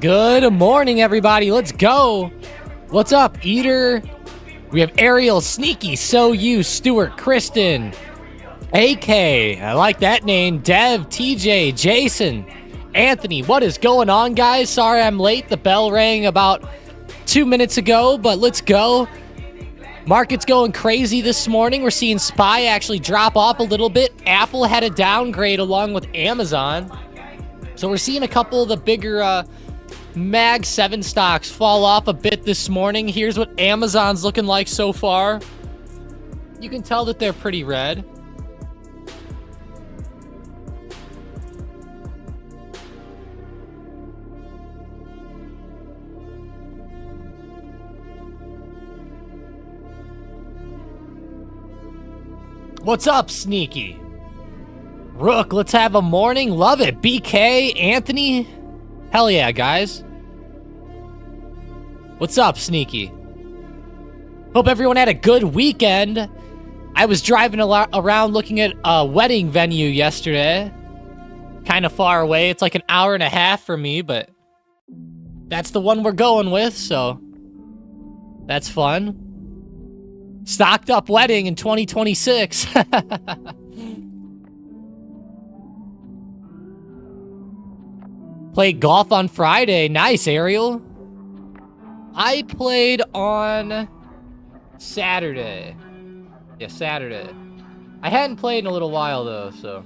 Good morning, everybody. Let's go. What's up, Eater? We have Ariel, Sneaky, So You, Stuart, Kristen, AK, I like that name, Dev, TJ, Jason, Anthony. What is going on, guys? Sorry I'm late. The bell rang about 2 minutes ago, but let's go. Market's going crazy this morning. We're seeing SPY actually drop off a little bit. Apple had a downgrade along with Amazon. So we're seeing a couple of the bigger Mag 7 stocks fall off a bit this morning. Here's what Amazon's looking like so far. You can tell that they're pretty red. What's up, Sneaky? Rook, let's have a morning. Love it. BK, Anthony. Hell yeah, guys. What's up, Sneaky? Hope everyone had a good weekend. I was driving around looking at a wedding venue yesterday. Kind of far away. It's like an hour and a half for me, but that's the one we're going with, so that's fun. Stocked up wedding in 2026. Played golf on Friday. Nice, Ariel. I played on Saturday. Yeah, Saturday. I hadn't played in a little while, though, so.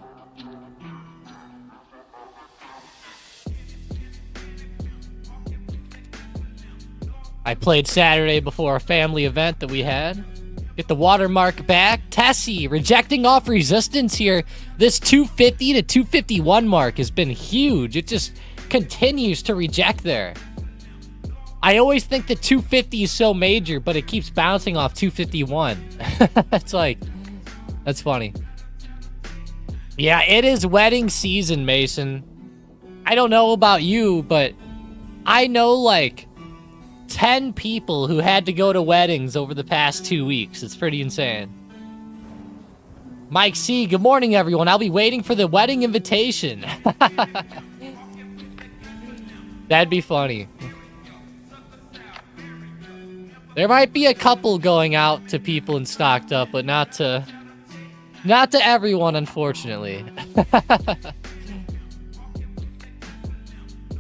I played Saturday before a family event that we had. Get the watermark back. Tessie rejecting off resistance here. This 250 to 251 mark has been huge. It just continues to reject there. I always think that 250 is so major, but it keeps bouncing off 251. It's like, that's funny. Yeah, it is wedding season, Mason. I don't know about you, but I know like 10 people who had to go to weddings over the past 2 weeks. It's pretty insane. Mike C, good morning, everyone. I'll be waiting for the wedding invitation. That'd be funny. There might be a couple going out to people in Stocked Up, but not to everyone, unfortunately.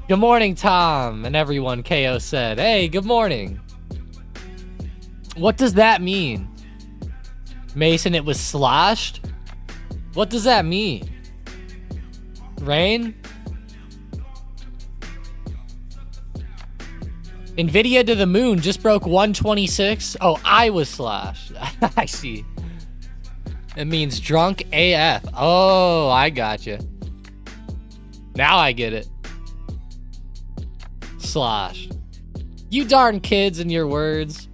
Good morning, Tom, and everyone, KO said. Hey, good morning. What does that mean? Mason, it was sloshed? What does that mean? Rain? Nvidia to the moon just broke 126. Oh, I was sloshed. I see. It means drunk AF. Oh, I gotcha. Now I get it. Sloshed. You darn kids and your words.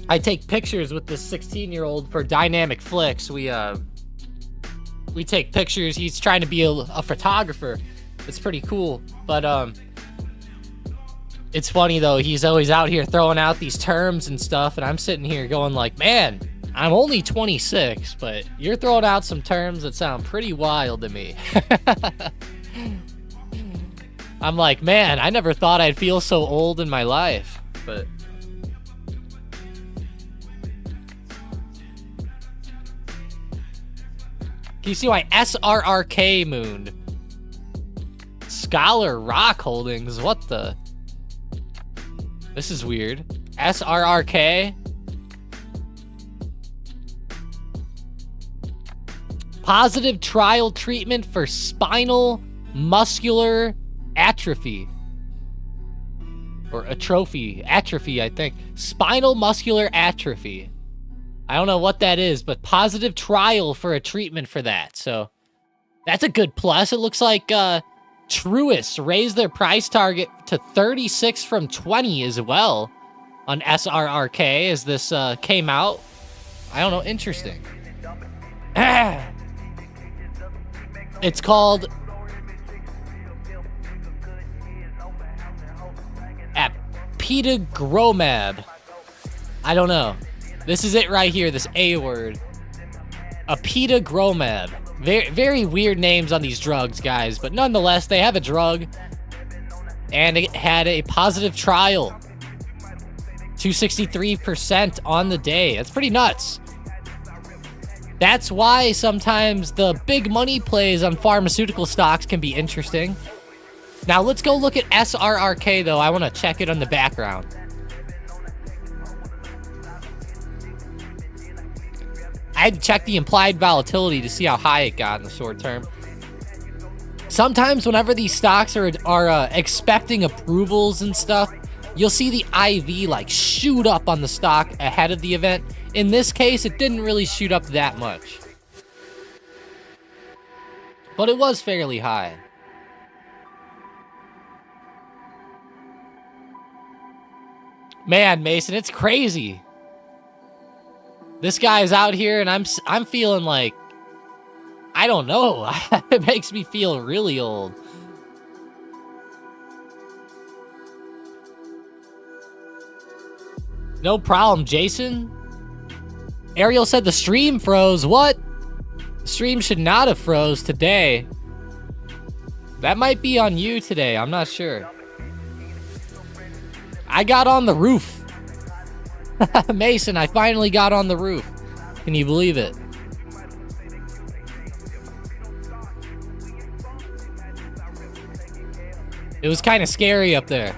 I take pictures with this 16-year-old for Dynamic Flicks. We take pictures. He's trying to be a photographer. It's pretty cool. But it's funny though. He's always out here throwing out these terms and stuff, and I'm sitting here going like, man, I'm only 26, but you're throwing out some terms that sound pretty wild to me. I'm like, man, I never thought I'd feel so old in my life, but. You see why SRRK mooned? Scholar Rock Holdings, what the? This is weird. SRRK? Positive trial treatment for spinal muscular atrophy. Or atrophy, I think. Spinal muscular atrophy. I don't know what that is, but positive trial for a treatment for that. So that's a good plus. It looks like Truist raised their price target to 36 from 20 as well on SRRK as this came out. I don't know. Interesting. It's called apitegromab. I don't know. This is it right here, this A word. Apitegromab. Very, very weird names on these drugs, guys, but nonetheless, they have a drug, and it had a positive trial. 263% on the day. That's pretty nuts. That's why sometimes the big money plays on pharmaceutical stocks can be interesting. Now, let's go look at SRRK, though. I want to check it on the background. I had to check the implied volatility to see how high it got in the short term. Sometimes whenever these stocks are expecting approvals and stuff, you'll see the IV like shoot up on the stock ahead of the event. In this case, it didn't really shoot up that much, but it was fairly high. Man, Mason, it's crazy. This guy's out here, and I'm feeling like, I don't know. It makes me feel really old. No problem, Jason. Ariel said the stream froze. What? The stream should not have froze today. That might be on you today. I'm not sure. I got on the roof. Mason, I finally got on the roof. Can you believe it? It was kind of scary up there.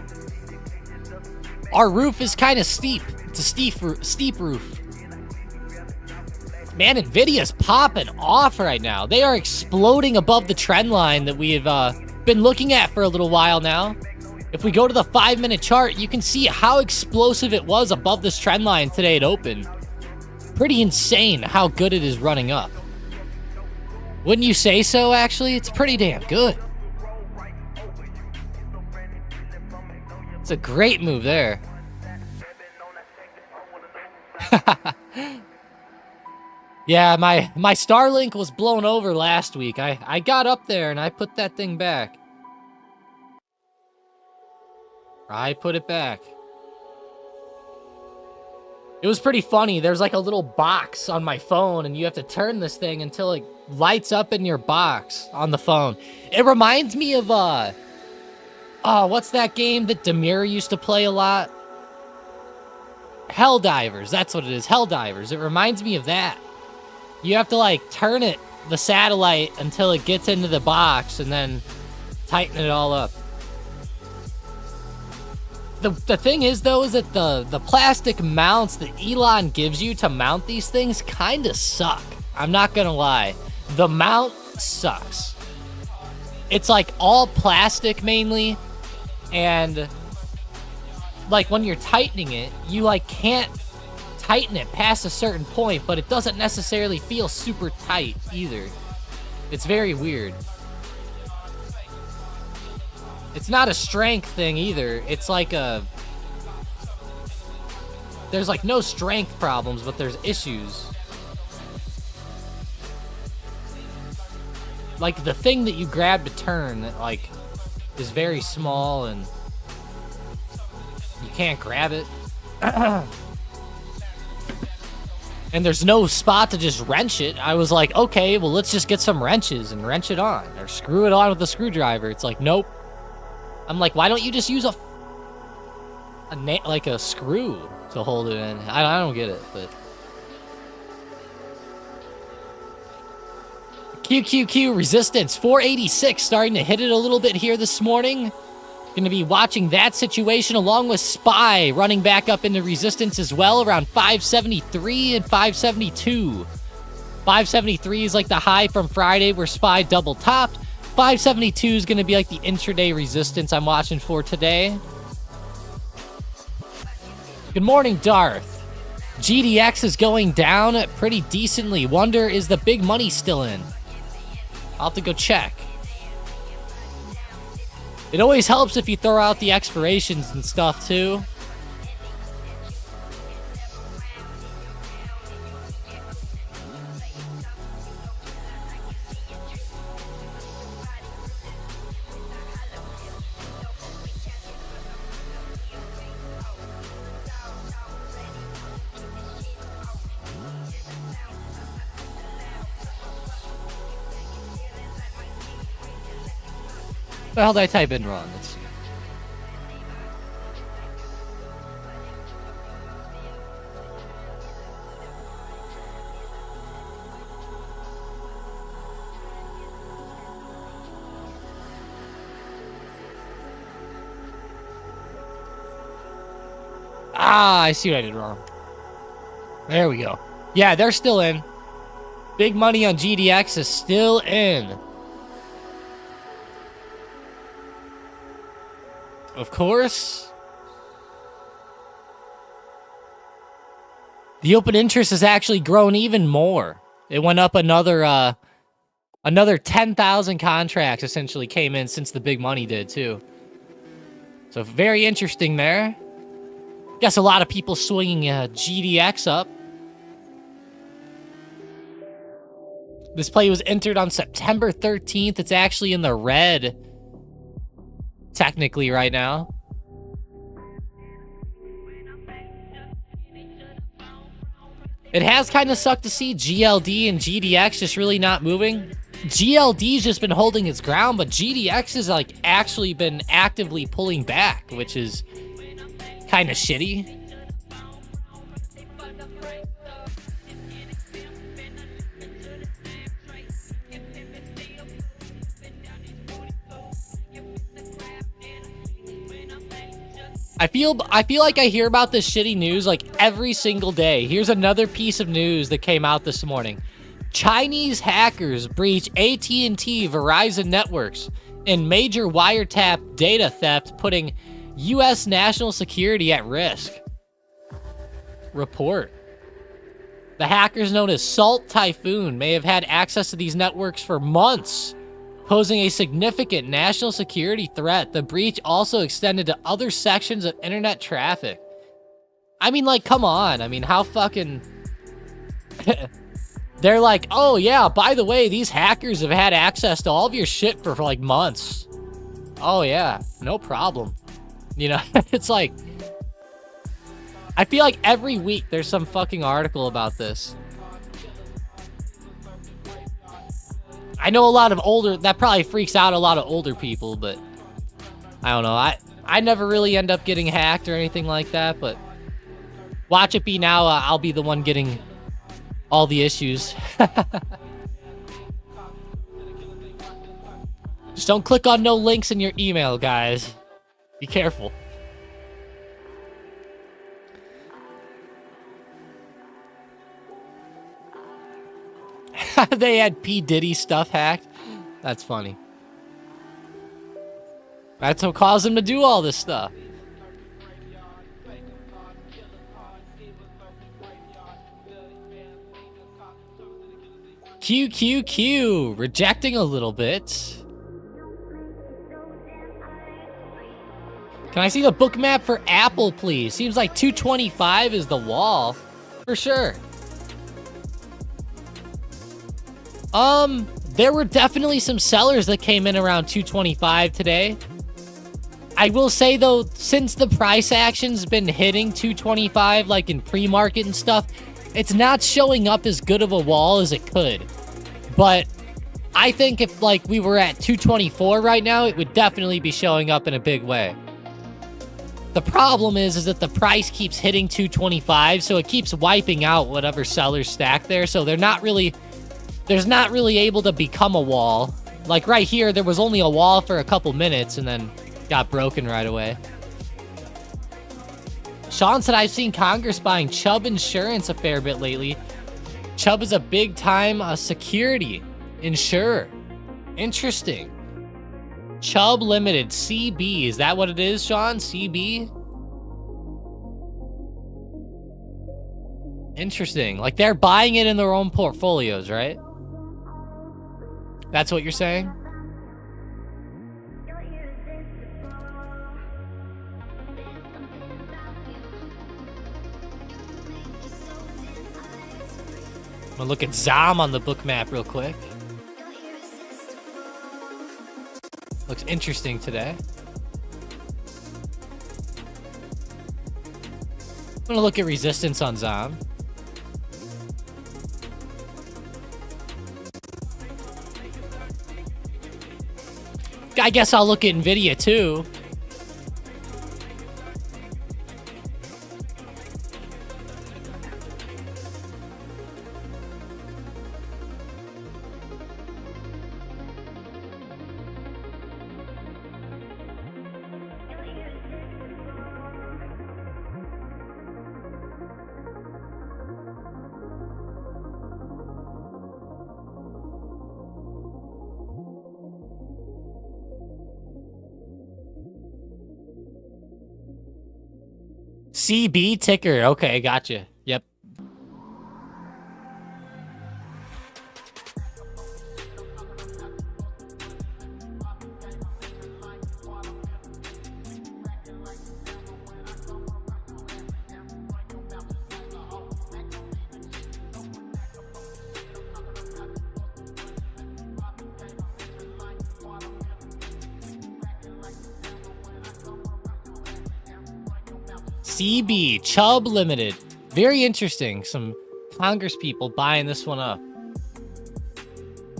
Our roof is kind of steep. It's a steep roof. Man, Nvidia's popping off right now. They are exploding above the trend line that we've been looking at for a little while now. If we go to the 5-minute chart, you can see how explosive it was above this trend line today at open. Pretty insane how good it is running up. Wouldn't you say so, actually? It's pretty damn good. It's a great move there. Yeah, my Starlink was blown over last week. I got up there and I put that thing back. I put it back. It was pretty funny. There's like a little box on my phone, and you have to turn this thing until it lights up in your box on the phone. It reminds me of, what's that game that Demir used to play a lot? Helldivers. That's what it is. Helldivers. It reminds me of that. You have to, like, turn it, the satellite, until it gets into the box, and then tighten it all up. The thing is, though, is that the plastic mounts that Elon gives you to mount these things kind of suck. I'm not gonna lie. The mount sucks. It's like all plastic mainly, and like when you're tightening it, you like can't tighten it past a certain point, but it doesn't necessarily feel super tight either. It's very weird. It's not a strength thing either. It's like there's like no strength problems, but there's issues. Like the thing that you grab to turn that like is very small and you can't grab it. And there's no spot to just wrench it. I was like, okay, well, let's just get some wrenches and wrench it on. Or screw it on with a screwdriver. It's like, nope. I'm like, why don't you just use like a screw to hold it in? I don't get it, but... QQQ resistance, 486, starting to hit it a little bit here this morning. Going to be watching that situation along with SPY running back up into resistance as well, around 573 and 572. 573 is like the high from Friday where SPY double topped. 572 is going to be like the intraday resistance I'm watching for today. Good morning, Darth. GDX is going down pretty decently. Wonder, is the big money still in? I'll have to go check. It always helps if you throw out the expirations and stuff, too. the hell did I type in wrong? Let's see. Ah, I see what I did wrong. There we go. Yeah, they're still in. Big money on GDX is still in. Of course. The open interest has actually grown even more. It went up another 10,000 contracts essentially came in since the big money did too. So very interesting there. Guess a lot of people swinging GDX up. This play was entered on September 13th. It's actually in the red, technically, right now. It has kind of sucked to see GLD and GDX just really not moving. GLD's just been holding its ground, but GDX has like actually been actively pulling back, which is kind of shitty. I feel like I hear about this shitty news like every single day. Here's another piece of news that came out this morning. Chinese hackers breach AT&T Verizon networks in major wiretap data theft, putting U.S. national security at risk. Report. The hackers known as Salt Typhoon may have had access to these networks for months, posing a significant national security threat. The breach also extended to other sections of internet traffic. I mean, like, come on. I mean, how fucking... They're like, oh, yeah, by the way, these hackers have had access to all of your shit for like, months. Oh, yeah, no problem. You know, it's like... I feel like every week there's some fucking article about this. I know a lot of older... That probably freaks out a lot of older people, but... I don't know. I never really end up getting hacked or anything like that, but... Watch it be now, I'll be the one getting all the issues. Just don't click on no links in your email, guys. Be careful. They had P. Diddy stuff hacked. That's funny. That's what caused them to do all this stuff. QQQ. Rejecting a little bit. Can I see the book map for Apple, please? Seems like 225 is the wall. For sure. There were definitely some sellers that came in around 225 today. I will say, though, since the price action's been hitting 225, like in pre-market and stuff, it's not showing up as good of a wall as it could. But I think if, like, we were at 224 right now, it would definitely be showing up in a big way. The problem is that the price keeps hitting 225, so it keeps wiping out whatever sellers stack there, so they're not really... There's not really able to become a wall. Like right here, there was only a wall for a couple minutes and then got broken right away. Sean said, I've seen Congress buying Chubb Insurance a fair bit lately. Chubb is a big-time security insurer. Interesting. Chubb Limited, CB. Is that what it is, Sean? CB? Interesting. Like, they're buying it in their own portfolios, right? That's what you're saying? I'm gonna look at Zom on the book map real quick. Looks interesting today. I'm gonna look at resistance on Zom. I guess I'll look at Nvidia too. CB ticker. Okay, gotcha. Yep. CB, Chubb Limited. Very interesting. Some Congress people buying this one up.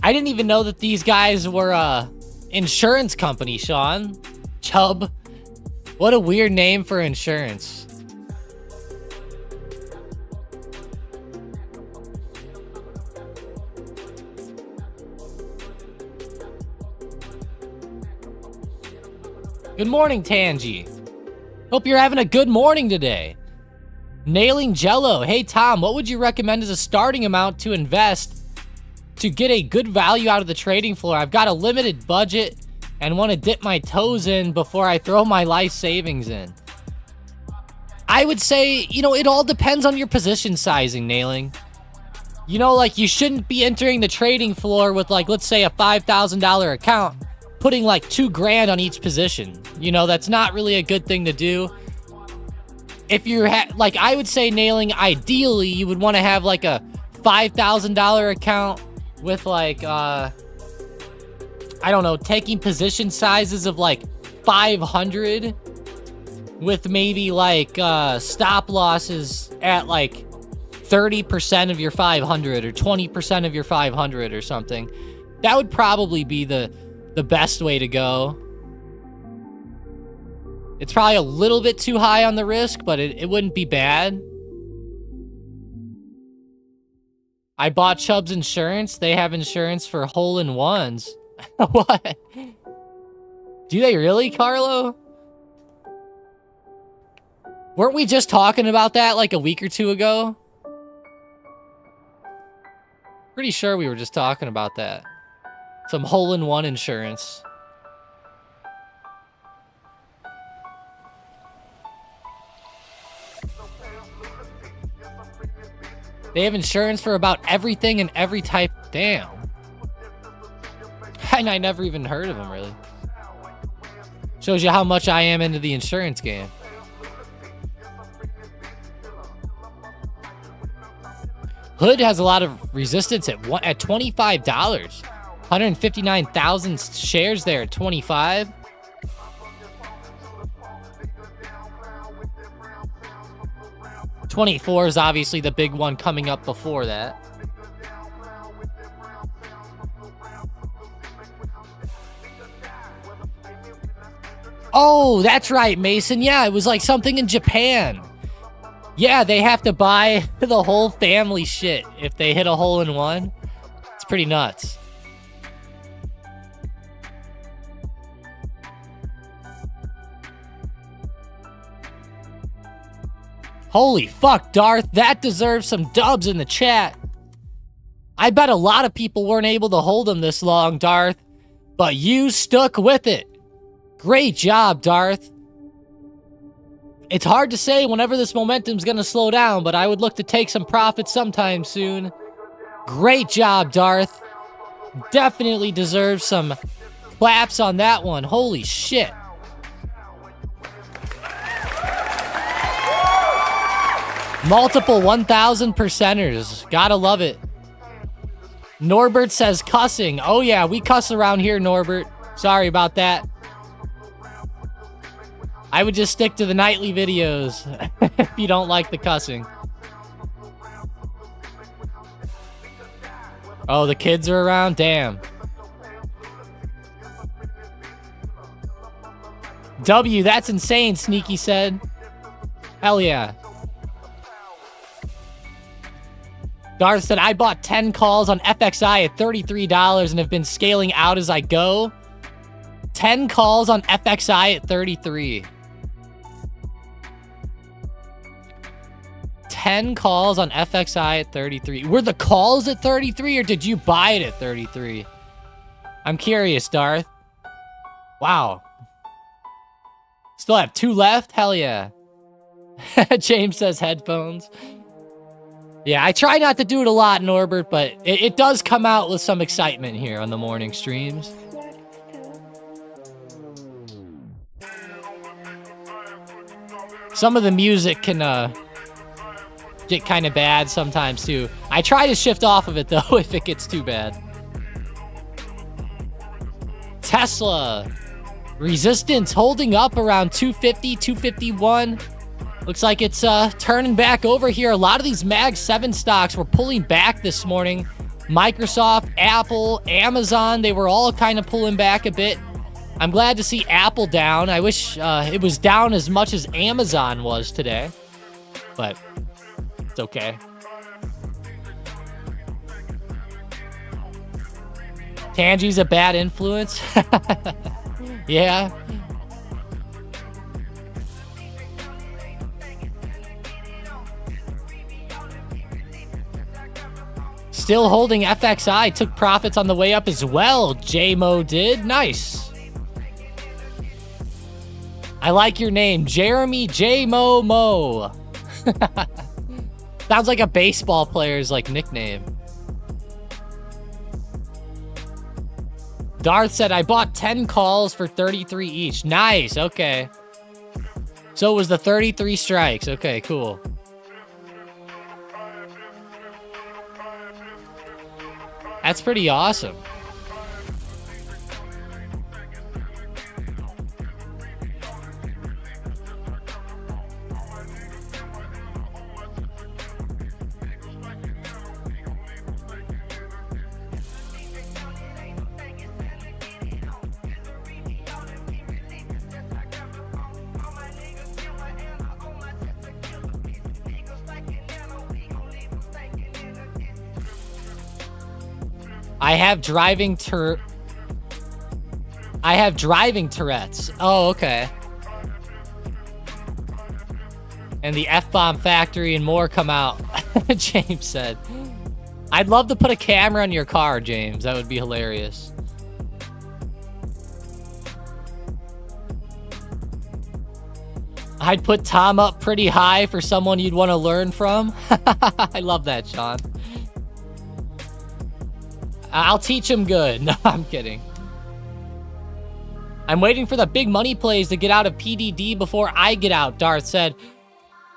I didn't even know that these guys were a insurance company, Sean. Chubb. What a weird name for insurance. Good morning, Tangi. Hope you're having a good morning today. Nailing Jello. Hey, Tom, what would you recommend as a starting amount to invest to get a good value out of the trading floor? I've got a limited budget and want to dip my toes in before I throw my life savings in. I would say, you know, it all depends on your position sizing, Nailing. You know, like, you shouldn't be entering the trading floor with, like, let's say a $5,000 account, putting like $2,000 on each position. You know, that's not really a good thing to do. If you're like, I would say, Nailing, ideally you would want to have like a $5,000 account with like I don't know, taking position sizes of like 500 with maybe like stop losses at like 30% of your 500 or 20% of your 500 or something. That would probably be the best way to go. It's probably a little bit too high on the risk, but it wouldn't be bad. I bought Chubb's insurance. They have insurance for hole-in-ones. What? Do they really, Carlo? Weren't we just talking about that like a week or two ago? Pretty sure we were just talking about that. Some hole-in-one insurance. They have insurance for about everything and every type. Damn. And I never even heard of them, really. Shows you how much I am into the insurance game. Hood has a lot of resistance at $25. 159,000 shares there at 25. $24 is obviously the big one coming up before that. Oh, that's right, Mason. Yeah, it was like something in Japan. Yeah, they have to buy the whole family shit if they hit a hole-in-one. It's pretty nuts. Holy fuck, Darth. That deserves some dubs in the chat. I bet a lot of people weren't able to hold them this long, Darth. But you stuck with it. Great job, Darth. It's hard to say whenever this momentum's going to slow down, but I would look to take some profits sometime soon. Great job, Darth. Definitely deserves some claps on that one. Holy shit. Multiple 1,000 percenters. Gotta love it. Norbert says cussing. Oh yeah, we cuss around here, Norbert. Sorry about that. I would just stick to the nightly videos if you don't like the cussing. Oh, the kids are around? Damn. W, that's insane, Sneaky said. Hell yeah. Darth said, I bought 10 calls on FXI at $33 and have been scaling out as I go. 10 calls on FXI at 33. 10 calls on FXI at 33. Were the calls at 33 or did you buy it at 33? I'm curious, Darth. Wow. Still have 2 left? Hell yeah. James says headphones. Yeah, I try not to do it a lot, Norbert, but it does come out with some excitement here on the morning streams. Some of the music can get kind of bad sometimes, too. I try to shift off of it, though, if it gets too bad. Tesla. Resistance holding up around 250, 251. Looks like it's turning back over here. A lot of these Mag 7 stocks were pulling back this morning. Microsoft, Apple, Amazon, they were all kind of pulling back a bit. I'm glad to see Apple down. I wish it was down as much as Amazon was today. But it's okay. Tangi's a bad influence. Yeah. Still holding FXI. Took profits on the way up as well. JMO did. Nice. I like your name. Jeremy JMO Mo. Sounds like a baseball player's like nickname. Darth said, I bought 10 calls for 33 each. Nice. Okay. So it was the 33 strikes. Okay, cool. That's pretty awesome. I have driving Tourette's. Oh, okay. And the F-bomb factory and more come out. James said. I'd love to put a camera on your car, James. That would be hilarious. I'd put Tom up pretty high for someone you'd want to learn from. I love that, Sean. I'll teach him good. No, I'm kidding. I'm waiting for the big money plays to get out of PDD before I get out, Darth said.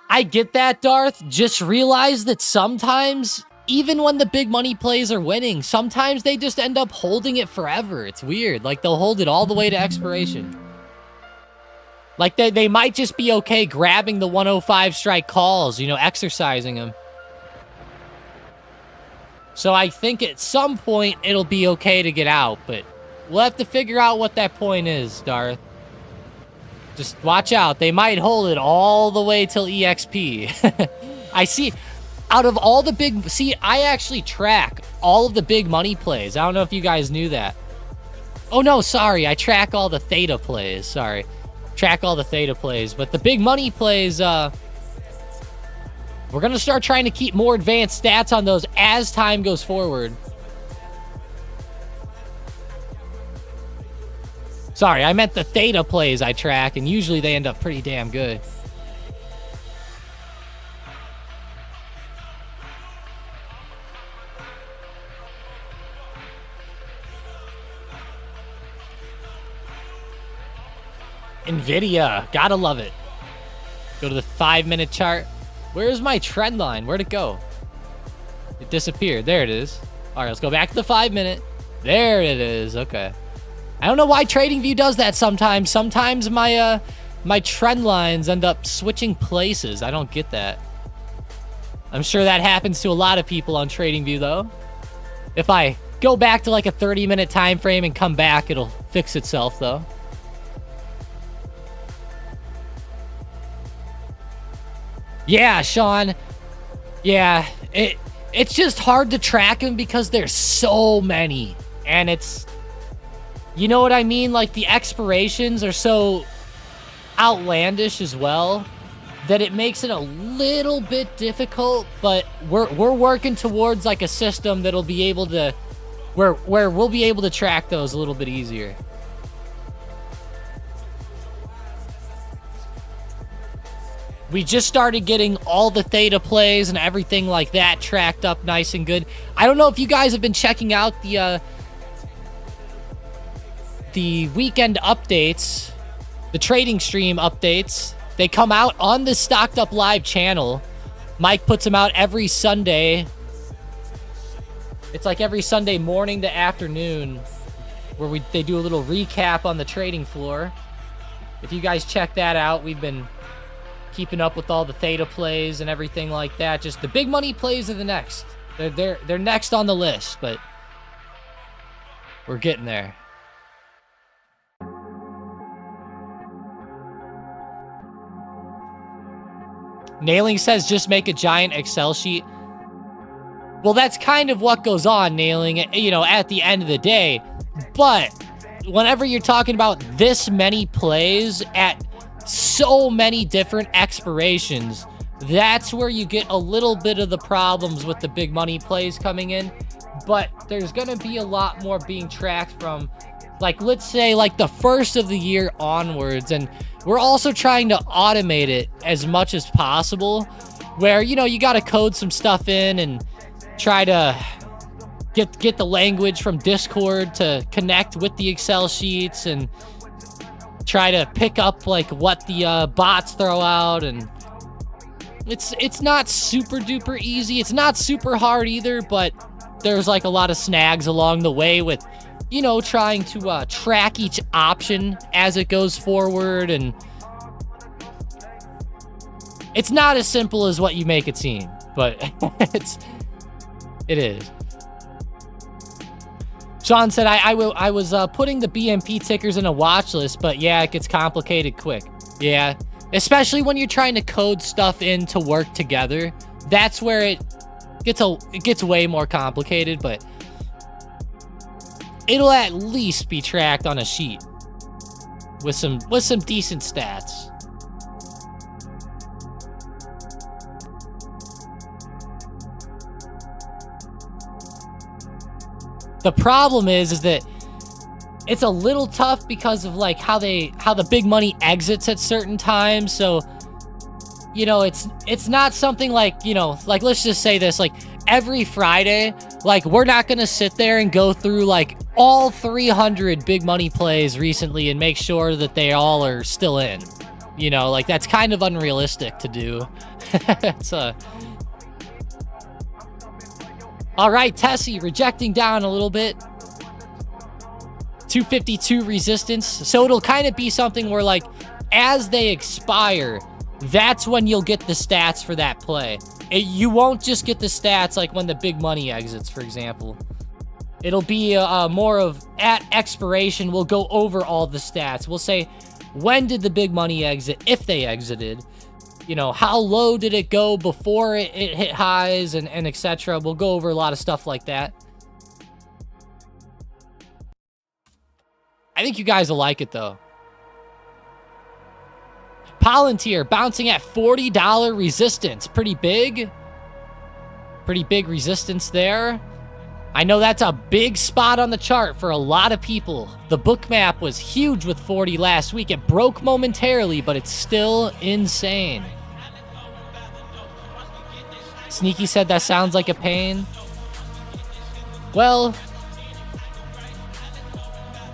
I get that, Darth. Just realize that sometimes, even when the big money plays are winning, sometimes they just end up holding it forever. It's weird. Like, they'll hold it all the way to expiration. Like, they might just be okay grabbing the 105 strike calls, you know, exercising them. So I think at some point it'll be okay to get out, but we'll have to figure out what that point is, Darth. Just watch out. They might hold it all the way till EXP. I see, out of all the big... See, I actually track all of the big money plays. I don't know if you guys knew that. Oh, no, sorry. I track all the theta plays. Sorry. Track all the theta plays. But the big money plays... We're going to start trying to keep more advanced stats on those as time goes forward. Sorry, I meant the theta plays I track, and usually they end up pretty damn good. NVIDIA, gotta love it. Go to the 5-minute chart. Where's my trend line? Where'd it go? It disappeared. There it is. All right, let's go back to the 5-minute. There it is. Okay. I don't know why TradingView does that sometimes. Sometimes my my trend lines end up switching places. I don't get that. I'm sure that happens to a lot of people on TradingView, though. If I go back to like a 30-minute time frame and come back, it'll fix itself, though. Yeah, Sean. Yeah, it's just hard to track them because there's so many. And it's, you know what I mean? Like, the expirations are so outlandish as well that it makes it a little bit difficult, but we're working towards like a system that'll be able to where we'll be able to track those a little bit easier. We just started getting all the theta plays and everything like that tracked up nice and good. I don't know if you guys have been checking out the weekend updates, the trading stream updates. They come out on the Stocked Up Live channel. Mike puts them out every Sunday. It's like every Sunday morning to afternoon where they do a little recap on the trading floor. If you guys check that out, we've been keeping up with all the theta plays and everything like that. Just the big money plays are the next. They're next on the list, but we're getting there. Nailing says just make a giant Excel sheet. Well, that's kind of what goes on, Nailing, you know, at the end of the day. But whenever you're talking about this many plays at so many different expirations, that's where you get a little bit of the problems with the big money plays coming in. But there's going to be a lot more being tracked from, like, let's say, like, the first of the year onwards. And we're also trying to automate it as much as possible, where, you know, you got to code some stuff in and try to get the language from Discord to connect with the Excel sheets and try to pick up, like, what the bots throw out. And it's not super duper easy. It's not super hard either, but there's, like, a lot of snags along the way with, you know, trying to track each option as it goes forward. And it's not as simple as what you make it seem, but it is. Sean said, I was putting the BMP tickers in a watch list, but yeah, it gets complicated quick. Yeah, especially when you're trying to code stuff in to work together. That's where it gets way more complicated, but it'll at least be tracked on a sheet with some decent stats. The problem is that it's a little tough because of, like, how the big money exits at certain times. So, you know, it's not something like, you know, like, let's just say this, like, every Friday, like, we're not gonna sit there and go through, like, all 300 big money plays recently and make sure that they all are still in. You know, like, that's kind of unrealistic to do. It's all right, Tessie rejecting down a little bit. 252 resistance. So it'll kind of be something where, like, as they expire, that's when you'll get the stats for that play. You won't just get the stats like when the big money exits, for example. It'll be more of at expiration, we'll go over all the stats. We'll say, when did the big money exit, if they exited? You know, how low did it go before it hit highs and etc. We'll go over a lot of stuff like that. I think you guys will like it, though. Palantir bouncing at $40 resistance. Pretty big. Pretty big resistance there. I know that's a big spot on the chart for a lot of people. The book map was huge with 40 last week. It broke momentarily, but it's still insane. Sneaky said that sounds like a pain. Well,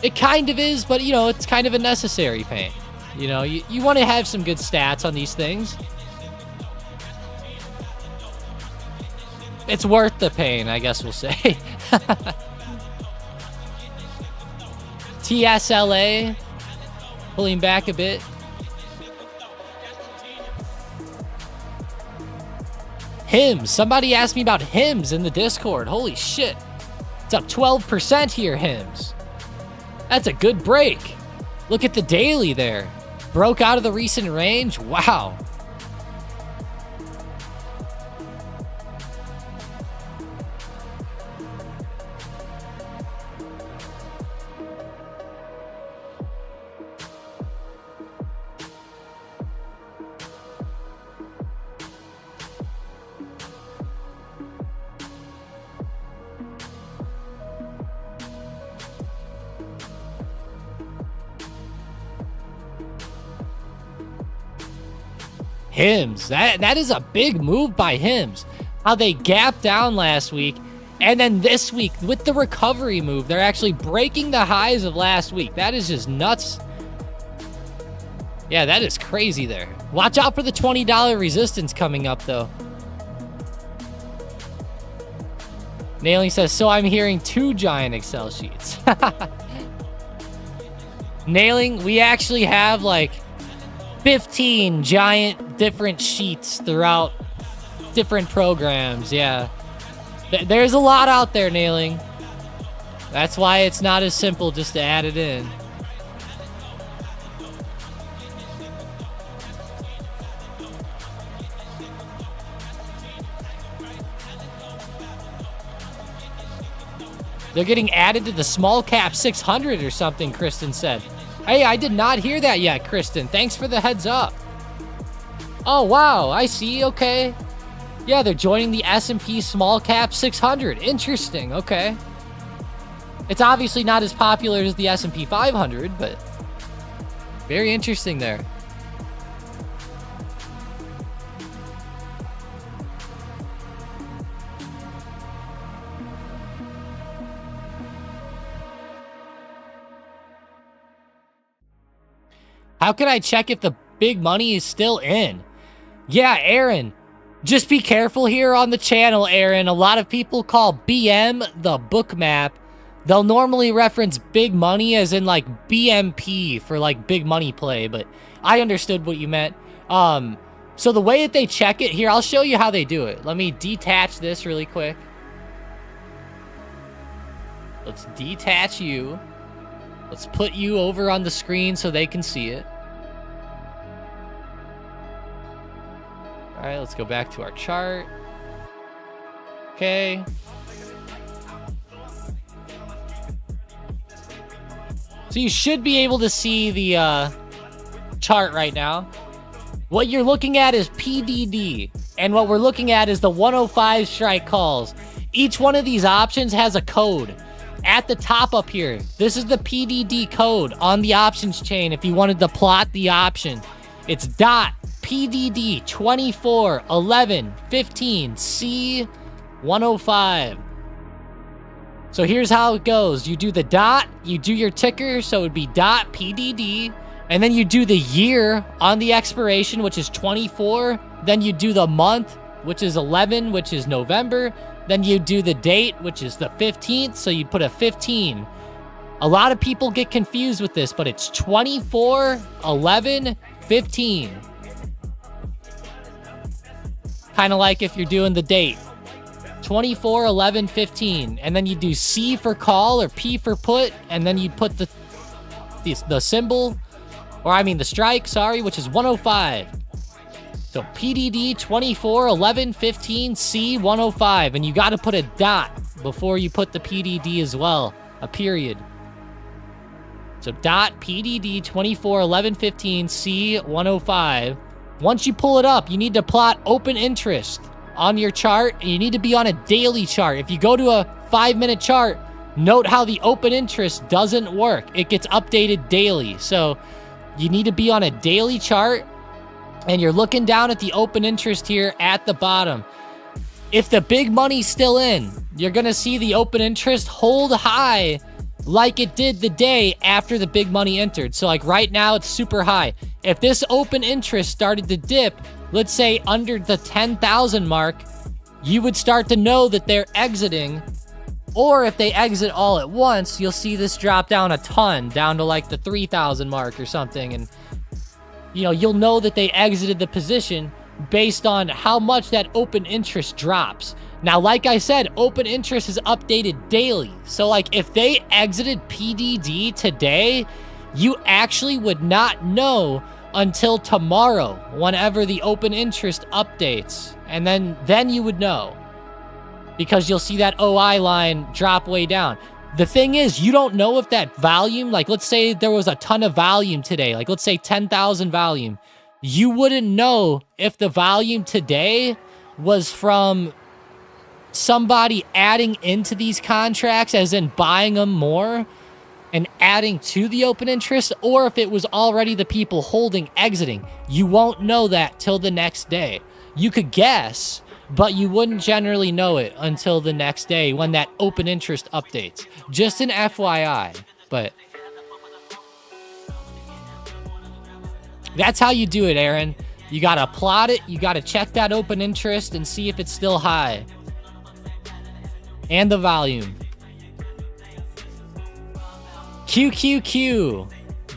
it kind of is, but, you know, it's kind of a necessary pain. You know, you want to have some good stats on these things. It's worth the pain, I guess we'll say. TSLA pulling back a bit. Hims. Somebody asked me about Hims in the Discord. Holy shit. It's up 12% here, Hims. That's a good break. Look at the daily there. Broke out of the recent range. Wow. Hims. That is a big move by Hims. How they gapped down last week, and then this week with the recovery move, they're actually breaking the highs of last week. That is just nuts. Yeah, that is crazy there. Watch out for the $20 resistance coming up, though. Nailing says, so I'm hearing 2 giant Excel sheets. Nailing, we actually have like 15 giant different sheets throughout different programs. Yeah. There's a lot out there, Nailing. That's why it's not as simple just to add it in. They're getting added to the small cap 600 or something, Kristen said. Hey, I did not hear that yet, Kristen. Thanks for the heads up. Oh, wow. I see. Okay. Yeah, they're joining the S&P small cap 600. Interesting. Okay. It's obviously not as popular as the S&P 500, but very interesting there. How can I check if the big money is still in? Yeah, Aaron. Just be careful here on the channel, Aaron. A lot of people call BM the book map. They'll normally reference big money as in like BMP for like big money play, but I understood what you meant. So the way that they check it here, I'll show you how they do it. Let me detach this really quick. Let's detach you. Let's put you over on the screen so they can see it. All right, let's go back to our chart. Okay. So you should be able to see the chart right now. What you're looking at is PDD, and what we're looking at is the 105 strike calls. Each one of these options has a code. At the top up here, this is the PDD code on the options chain if you wanted to plot the option. It's dot PDD 24 11 15 C 105. So here's how it goes. You do the dot, you do your ticker, so it would be dot PDD, and then you do the year on the expiration, which is 24. Then you do the month, which is 11, which is November. Then you do the date, which is the 15th, so you put a 15. A lot of people get confused with this, but it's 24, 11, 15. Kind of like if you're doing the date. 24, 11, 15. And then you do C for call or P for put, and then you put the symbol, or I mean the strike, sorry, which is 105. So PDD 24, 11, 15, C 105. And you got to put a dot before you put the PDD as well. A period. So dot PDD 24, 11, 15, C 105. Once you pull it up, you need to plot open interest on your chart. And you need to be on a daily chart. If you go to a 5-minute chart, note how the open interest doesn't work. It gets updated daily. So you need to be on a daily chart. And you're looking down at the open interest here at the bottom. If the big money's still in, you're going to see the open interest hold high like it did the day after the big money entered. So like right now, it's super high. If this open interest started to dip, let's say under the 10,000 mark, you would start to know that they're exiting. Or if they exit all at once, you'll see this drop down a ton, down to like the 3,000 mark or something. And you know, you'll know that they exited the position based on how much that open interest drops. Now, like I said, open interest is updated daily. So, like, if they exited PDD today, you actually would not know until tomorrow, whenever the open interest updates. And then you would know. Because you'll see that OI line drop way down. The thing is, you don't know if that volume, like let's say there was a ton of volume today, like let's say 10,000 volume. You wouldn't know if the volume today was from somebody adding into these contracts, as in buying them more, and adding to the open interest, or if it was already the people holding exiting. You won't know that till the next day. You could guess, but you wouldn't generally know it until the next day when that open interest updates. Just an FYI, but that's how you do it, Aaron. You gotta plot it, you gotta check that open interest and see if it's still high. And the volume. QQQ,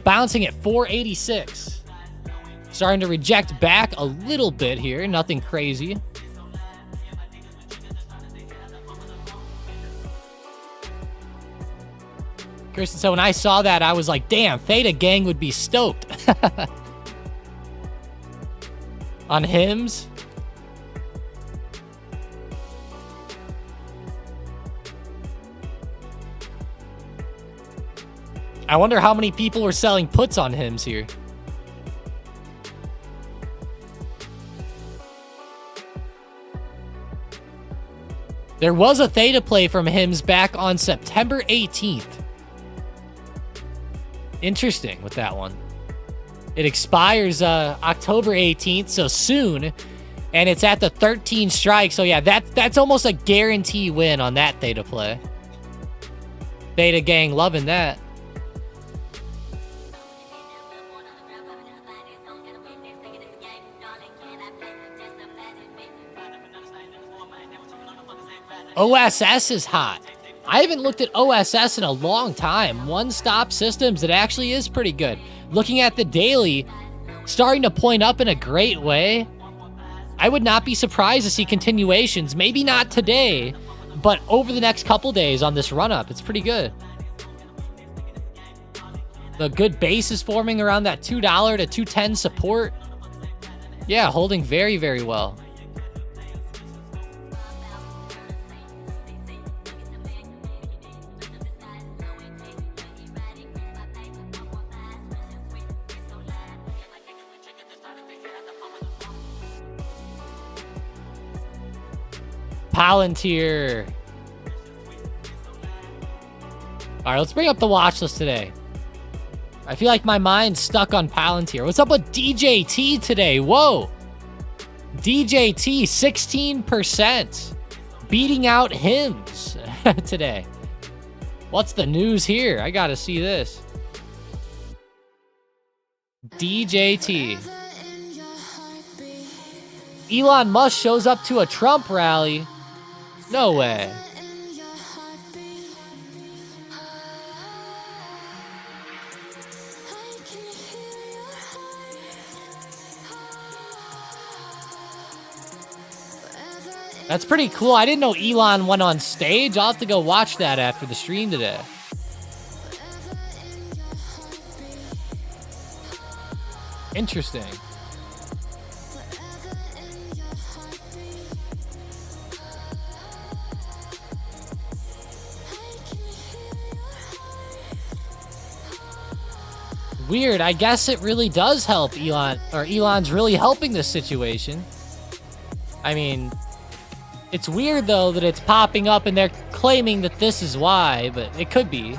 bouncing at 486. Starting to reject back a little bit here, nothing crazy. Kirsten said, when I saw that, I was like, damn, Theta Gang would be stoked. On hymns. I wonder how many people were selling puts on hymns here. There was a Theta play from hymns back on September 18th. Interesting with that one. It expires October 18th, so soon, and it's at the 13 strike. So yeah, that's almost a guarantee win on that Theta play. Theta Gang loving that. OSS is hot. I haven't looked at OSS in a long time. One-stop systems, it actually is pretty good. Looking at the daily, starting to point up in a great way. I would not be surprised to see continuations. Maybe not today, but over the next couple days on this run-up. It's pretty good. The good base is forming around that $2 to $2.10 support. Yeah, holding very, very well. Palantir. All right, let's bring up the watch list today. I feel like my mind's stuck on Palantir. What's up with DJT today? Whoa. DJT, 16%. Beating out hymns today. What's the news here? I gotta see this. DJT. Elon Musk shows up to a Trump rally. No way. That's pretty cool. I didn't know Elon went on stage. I'll have to go watch that after the stream today. Interesting. Weird. I guess it really does help Elon, or Elon's really helping this situation. I mean, it's weird though that it's popping up and they're claiming that this is why, but it could be.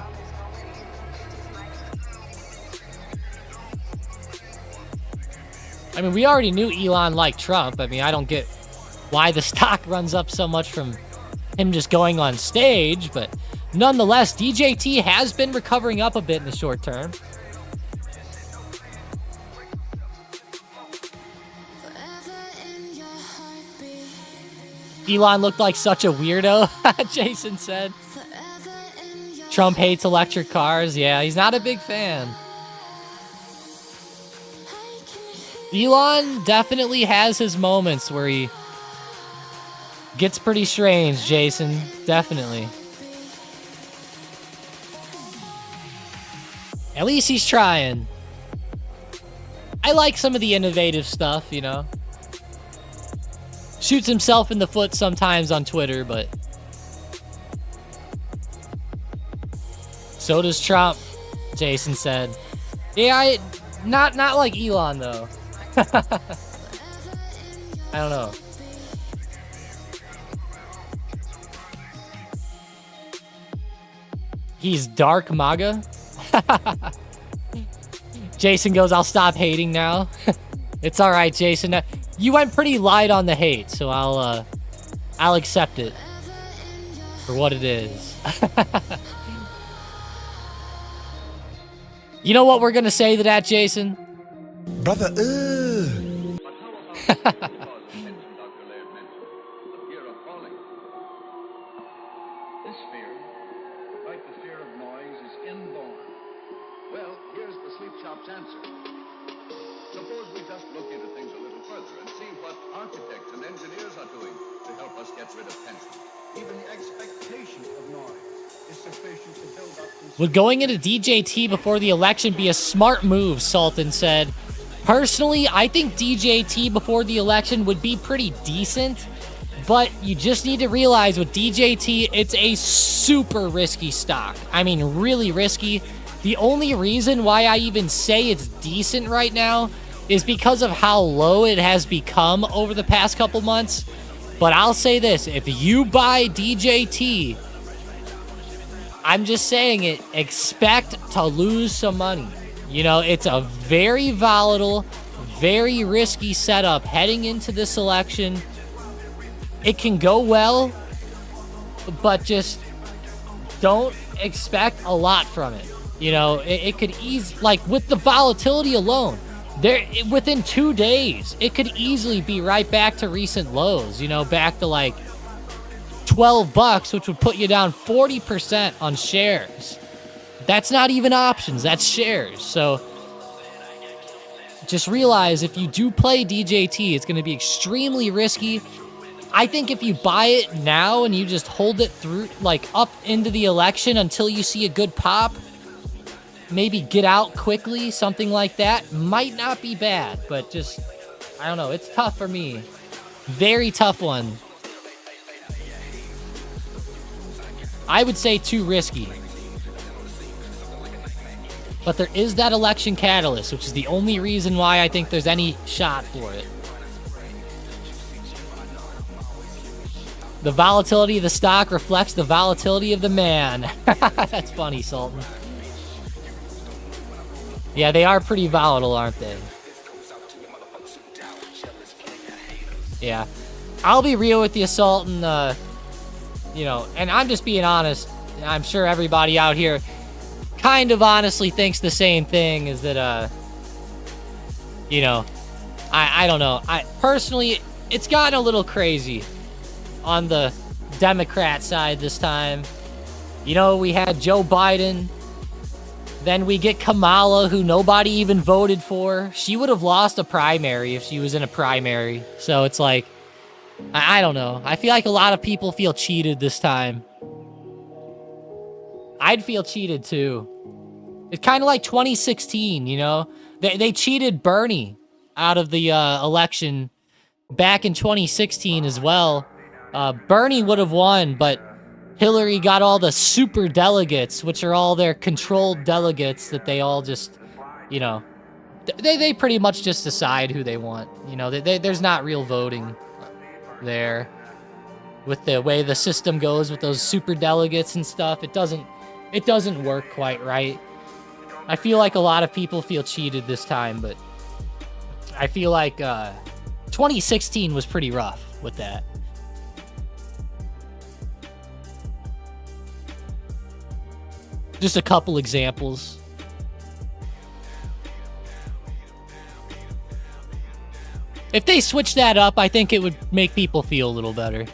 I mean, we already knew Elon liked Trump. I mean, I don't get why the stock runs up so much from him just going on stage, but nonetheless, DJT has been recovering up a bit in the short term. Elon looked like such a weirdo, Jason said. Trump hates electric cars. Yeah, he's not a big fan. Elon definitely has his moments where he gets pretty strange, Jason. Definitely. At least he's trying. I like some of the innovative stuff, you know. Shoots himself in the foot sometimes on Twitter, but so does Trump, Jason said. Yeah, not like Elon though. I don't know. He's dark MAGA. Jason goes, I'll stop hating now. It's all right, Jason. You went pretty light on the hate, so I'll accept it for what it is. You know what we're gonna say to that, Jason? Brother, This fear, like the fear of noise, is inborn. Well, here's the sleep shop's answer. Suppose we just look into things a little further and see what architects and engineers are doing to help us get rid of tension. Even the expectation of noise is sufficient to build up... Would going into DJT before the election be a smart move, Sultan said. Personally, I think DJT before the election would be pretty decent, but you just need to realize with DJT, it's a super risky stock. I mean, really risky. The only reason why I even say it's decent right now is because of how low it has become over the past couple months. But I'll say this, if you buy DJT, I'm just saying it, expect to lose some money. You know, it's a very volatile, very risky setup heading into this election. It can go well, but just don't expect a lot from it. You know, it could easily, like with the volatility alone, within 2 days, it could easily be right back to recent lows, you know, back to like $12, which would put you down 40% on shares. That's not even options, that's shares. So just realize if you do play DJT, it's going to be extremely risky. I think if you buy it now and you just hold it through, like up into the election until you see a good pop, maybe get out quickly, something like that, might not be bad, but just, I don't know, it's tough for me. Very tough one. I would say too risky. But there is that election catalyst, which is the only reason why I think there's any shot for it. The volatility of the stock reflects the volatility of the man. That's funny, Sultan. Yeah, they are pretty volatile, aren't they? Yeah. I'll be real with you, Sultan. You know, and I'm just being honest. I'm sure everybody out here kind of honestly thinks the same thing, is that, you know, I don't know. Personally, it's gotten a little crazy on the Democrat side this time. You know, we had Joe Biden. Then we get Kamala, who nobody even voted for. She would have lost a primary if she was in a primary. So it's like, I don't know. I feel like a lot of people feel cheated this time. I'd feel cheated too. It's kind of like 2016, you know? They cheated Bernie out of the election back in 2016 as well. Bernie would have won, but Hillary got all the super delegates, which are all their controlled delegates that they all just, you know, they pretty much just decide who they want. You know, there's not real voting there. With the way the system goes with those super delegates and stuff, it doesn't work quite right. I feel like a lot of people feel cheated this time, but I feel like 2016 was pretty rough with that. Just a couple examples. If they switch that up, I think it would make people feel a little better.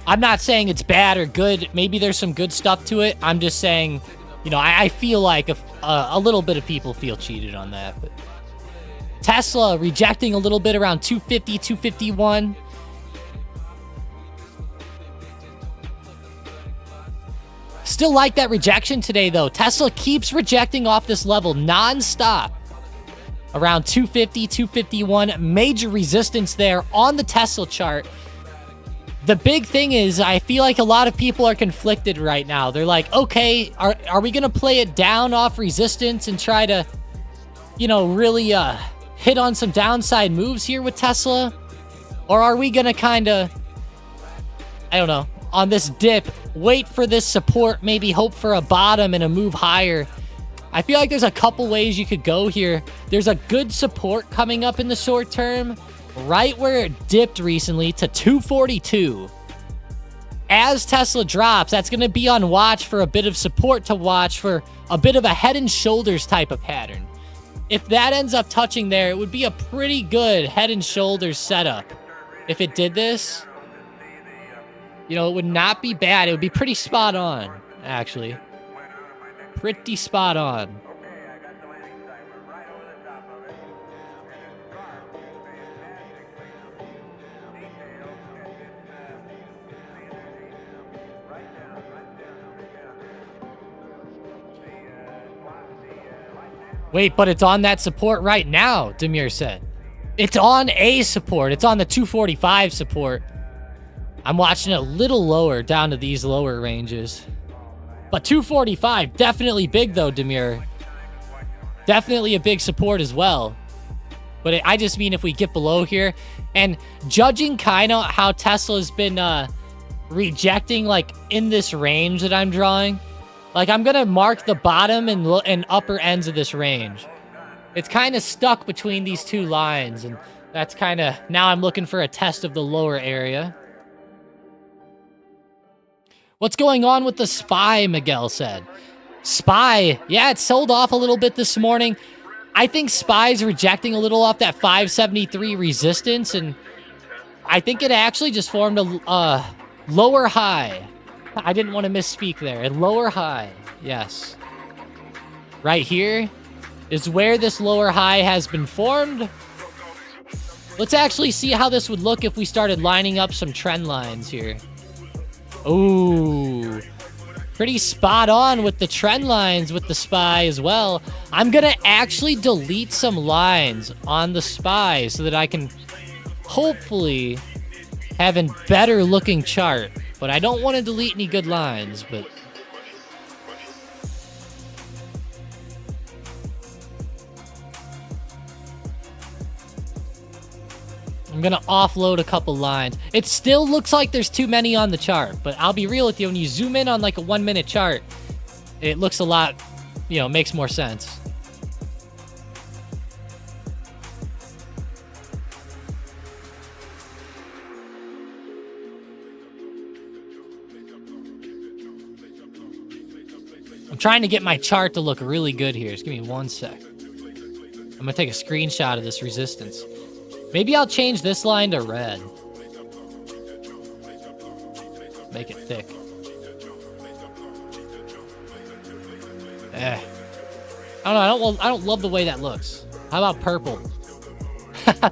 I'm not saying it's bad or good. Maybe there's some good stuff to it. I'm just saying, you know, I feel like a little bit of people feel cheated on that. But Tesla rejecting a little bit around 250, 251. Still like that rejection today, though. Tesla keeps rejecting off this level non-stop. Around 250, 251. Major resistance there on the Tesla chart. The big thing is, I feel like a lot of people are conflicted right now. They're like, okay, are we going to play it down off resistance and try to, you know, really hit on some downside moves here with Tesla? Or are we going to kind of, I don't know, on this dip, wait for this support, maybe hope for a bottom and a move higher. I feel like there's a couple ways you could go here. There's a good support coming up in the short term, right where it dipped recently to 242. As Tesla drops, that's going to be on watch for a bit of support to watch for a bit of a head and shoulders type of pattern. If that ends up touching there, it would be a pretty good head and shoulders setup. If it did this, you know, it would not be bad. It would be pretty spot on, actually. Pretty spot on. Wait, but it's on that support right now, Demir said. It's on a support. It's on the 245 support. I'm watching it a little lower, down to these lower ranges. But 245, definitely big though, Demir. Definitely a big support as well. But I just mean if we get below here. And judging kind of how Tesla's been rejecting, like, in this range that I'm drawing. Like, I'm going to mark the bottom and upper ends of this range. It's kind of stuck between these two lines. And that's kind of... Now I'm looking for a test of the lower area. What's going on with the SPY, Miguel said. SPY, yeah, it sold off a little bit this morning. I think SPY's rejecting a little off that 573 resistance, and I think it actually just formed a lower high. I didn't want to misspeak there. A lower high, yes. Right here is where this lower high has been formed. Let's actually see how this would look if we started lining up some trend lines here. Ooh, pretty spot on with the trend lines with the SPY as well. I'm going to actually delete some lines on the SPY so that I can hopefully have a better looking chart. But I don't want to delete any good lines, but... I'm going to offload a couple lines. It still looks like there's too many on the chart, but I'll be real with you. When you zoom in on like a 1 minute chart, it looks a lot, you know, makes more sense. I'm trying to get my chart to look really good here. Just give me 1 sec. I'm going to take a screenshot of this resistance. Maybe I'll change this line to red. Make it thick. I don't know. I don't love the way that looks. How about purple?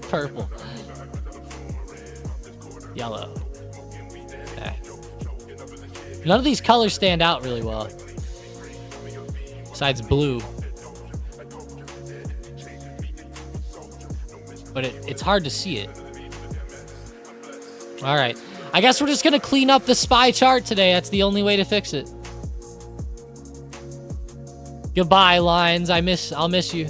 Purple. Yellow. None of these colors stand out really well. Besides blue. But it's hard to see it. All right. I guess we're just going to clean up the SPY chart today. That's the only way to fix it. Goodbye, lines. I'll miss you.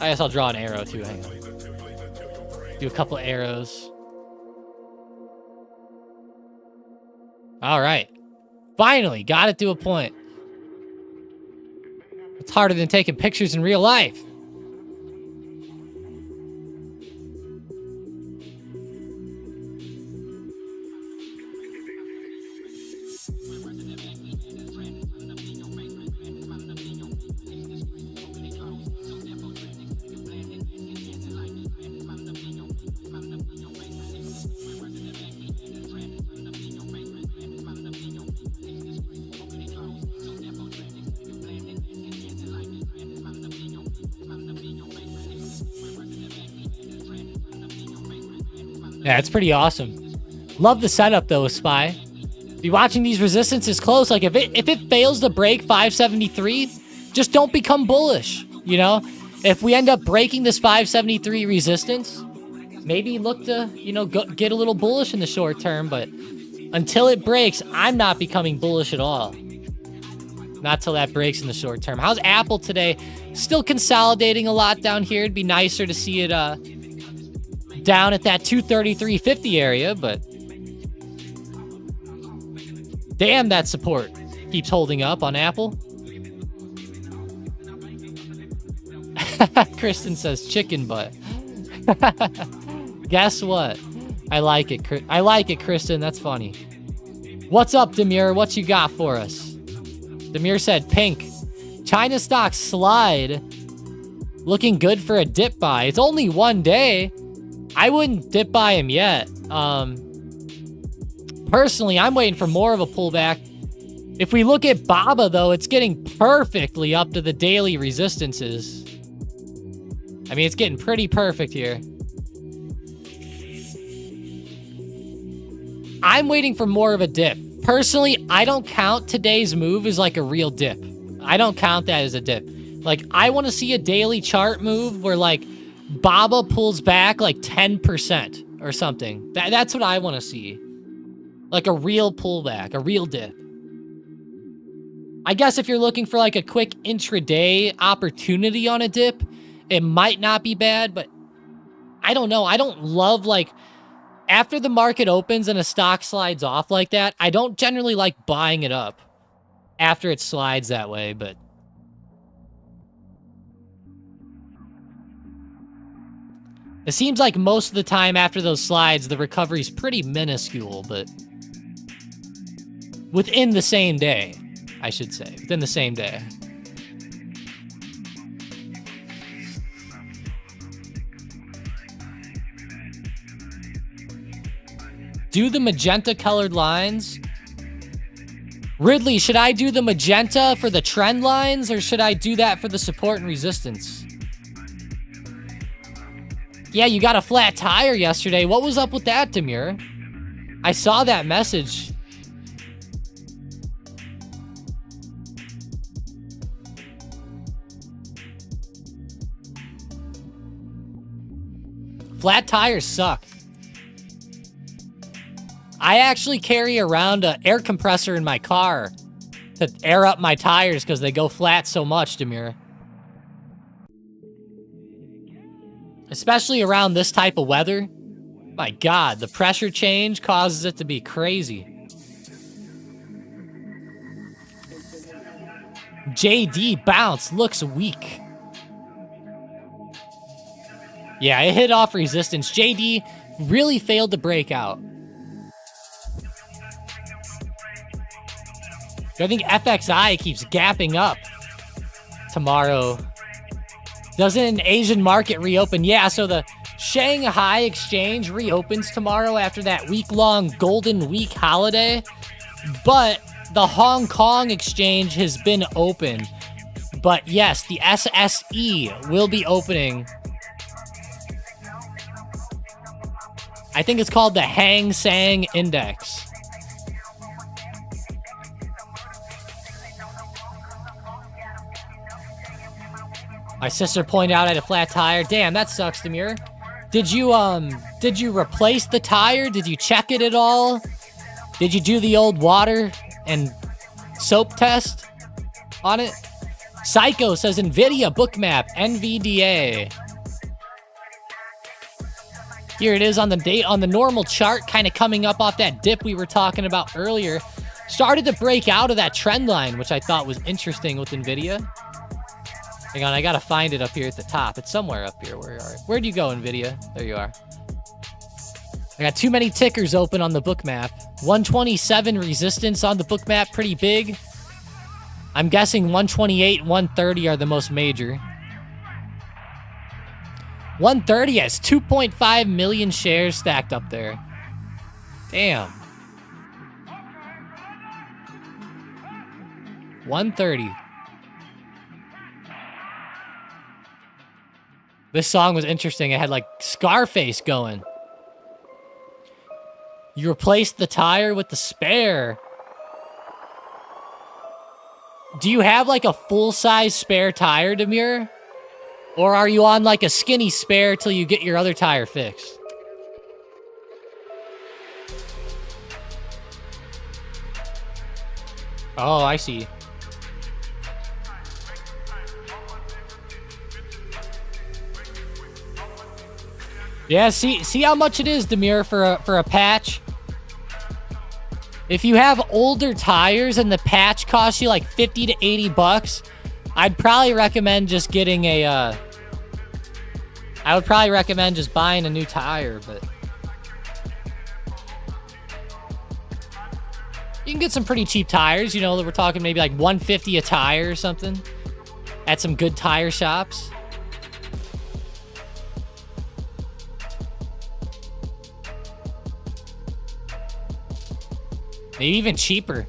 I guess I'll draw an arrow too. Hang on. Do a couple arrows. All right. Finally, got it to a point. It's harder than taking pictures in real life. Yeah, it's pretty awesome. Love the setup though, SPY. Be watching these resistances close. Like if it fails to break 573, just don't become bullish. You know, if we end up breaking this 573 resistance, maybe look to, you know, get a little bullish in the short term. But until it breaks, I'm not becoming bullish at all. Not till that breaks in the short term. How's Apple today? Still consolidating a lot down here. It'd be nicer to see it down at that 233.50 area, but damn, that support keeps holding up on Apple. Kristen says chicken butt. Guess what? I like it. I like it, Kristen. That's funny. What's up, Demir? What you got for us? Demir said pink. China stocks slide. Looking good for a dip buy. It's only one day. I wouldn't dip buy him yet. Personally, I'm waiting for more of a pullback. If we look at BABA, though, it's getting perfectly up to the daily resistances. I mean, it's getting pretty perfect here. I'm waiting for more of a dip. Personally, I don't count today's move as like a real dip. I don't count that as a dip. Like, I want to see a daily chart move where, like, BABA pulls back like 10% or something. That's what I want to see. Like a real pullback, a real dip. I guess if you're looking for like a quick intraday opportunity on a dip, it might not be bad, but I don't know. I don't love, like, after the market opens and a stock slides off like that, I don't generally like buying it up after it slides that way, but it seems like most of the time after those slides, the recovery's pretty minuscule, but within the same day, I should say. Within the same day. Do the magenta colored lines. Ridley, should I do the magenta for the trend lines, or should I do that for the support and resistance? Yeah, you got a flat tire yesterday. What was up with that, Demir? I saw that message. Flat tires suck. I actually carry around an air compressor in my car to air up my tires because they go flat so much, Demir. Especially around this type of weather. My God, the pressure change causes it to be crazy. JD bounce looks weak. Yeah, it hit off resistance. JD really failed to break out. I think FXI keeps gapping up tomorrow. Doesn't an Asian market reopen? Yeah, so the Shanghai exchange reopens tomorrow after that week-long Golden Week holiday. But the Hong Kong exchange has been open. But yes, the SSE will be opening. I think it's called the Hang Seng Index. My sister pointed out I had a flat tire. Damn, that sucks, Demir. Did you replace the tire? Did you check it at all? Did you do the old water and soap test on it? Psycho says NVIDIA bookmap, NVDA. Here it is on the date on the normal chart, kind of coming up off that dip we were talking about earlier. Started to break out of that trend line, which I thought was interesting with NVIDIA. Hang on, I gotta find it up here at the top. It's somewhere up here. Where are you? Where'd you go, NVIDIA? There you are. I got too many tickers open on the book map. 127 resistance on the book map, pretty big. I'm guessing 128, 130 are the most major. 130 has 2.5 million shares stacked up there. Damn. 130. This song was interesting. It had like Scarface going. You replaced the tire with the spare. Do you have like a full-size spare tire, Demir? Or are you on like a skinny spare till you get your other tire fixed? Oh, I see. Yeah, see how much it is, Demir, for a patch? If you have older tires and the patch costs you like 50 to 80 bucks, I'd probably recommend just getting a, I would probably recommend just buying a new tire, but you can get some pretty cheap tires, you know, we're talking maybe like 150 a tire or something at some good tire shops. Maybe even cheaper.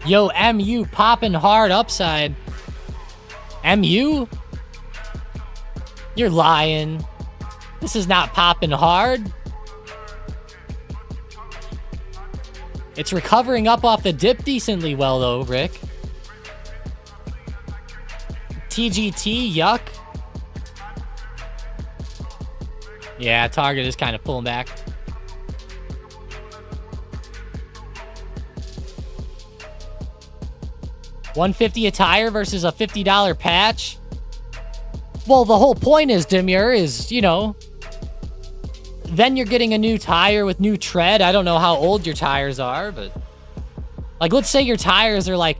Yo, MU popping hard upside. MU? You're lying. This is not popping hard. It's recovering up off the dip decently well, though, Rick. TGT, yuck. Yeah, Target is kind of pulling back. $150 a tire versus a $50 patch. Well, the whole point is, Demir, is, you know, then you're getting a new tire with new tread. I don't know how old your tires are, but like, let's say your tires are like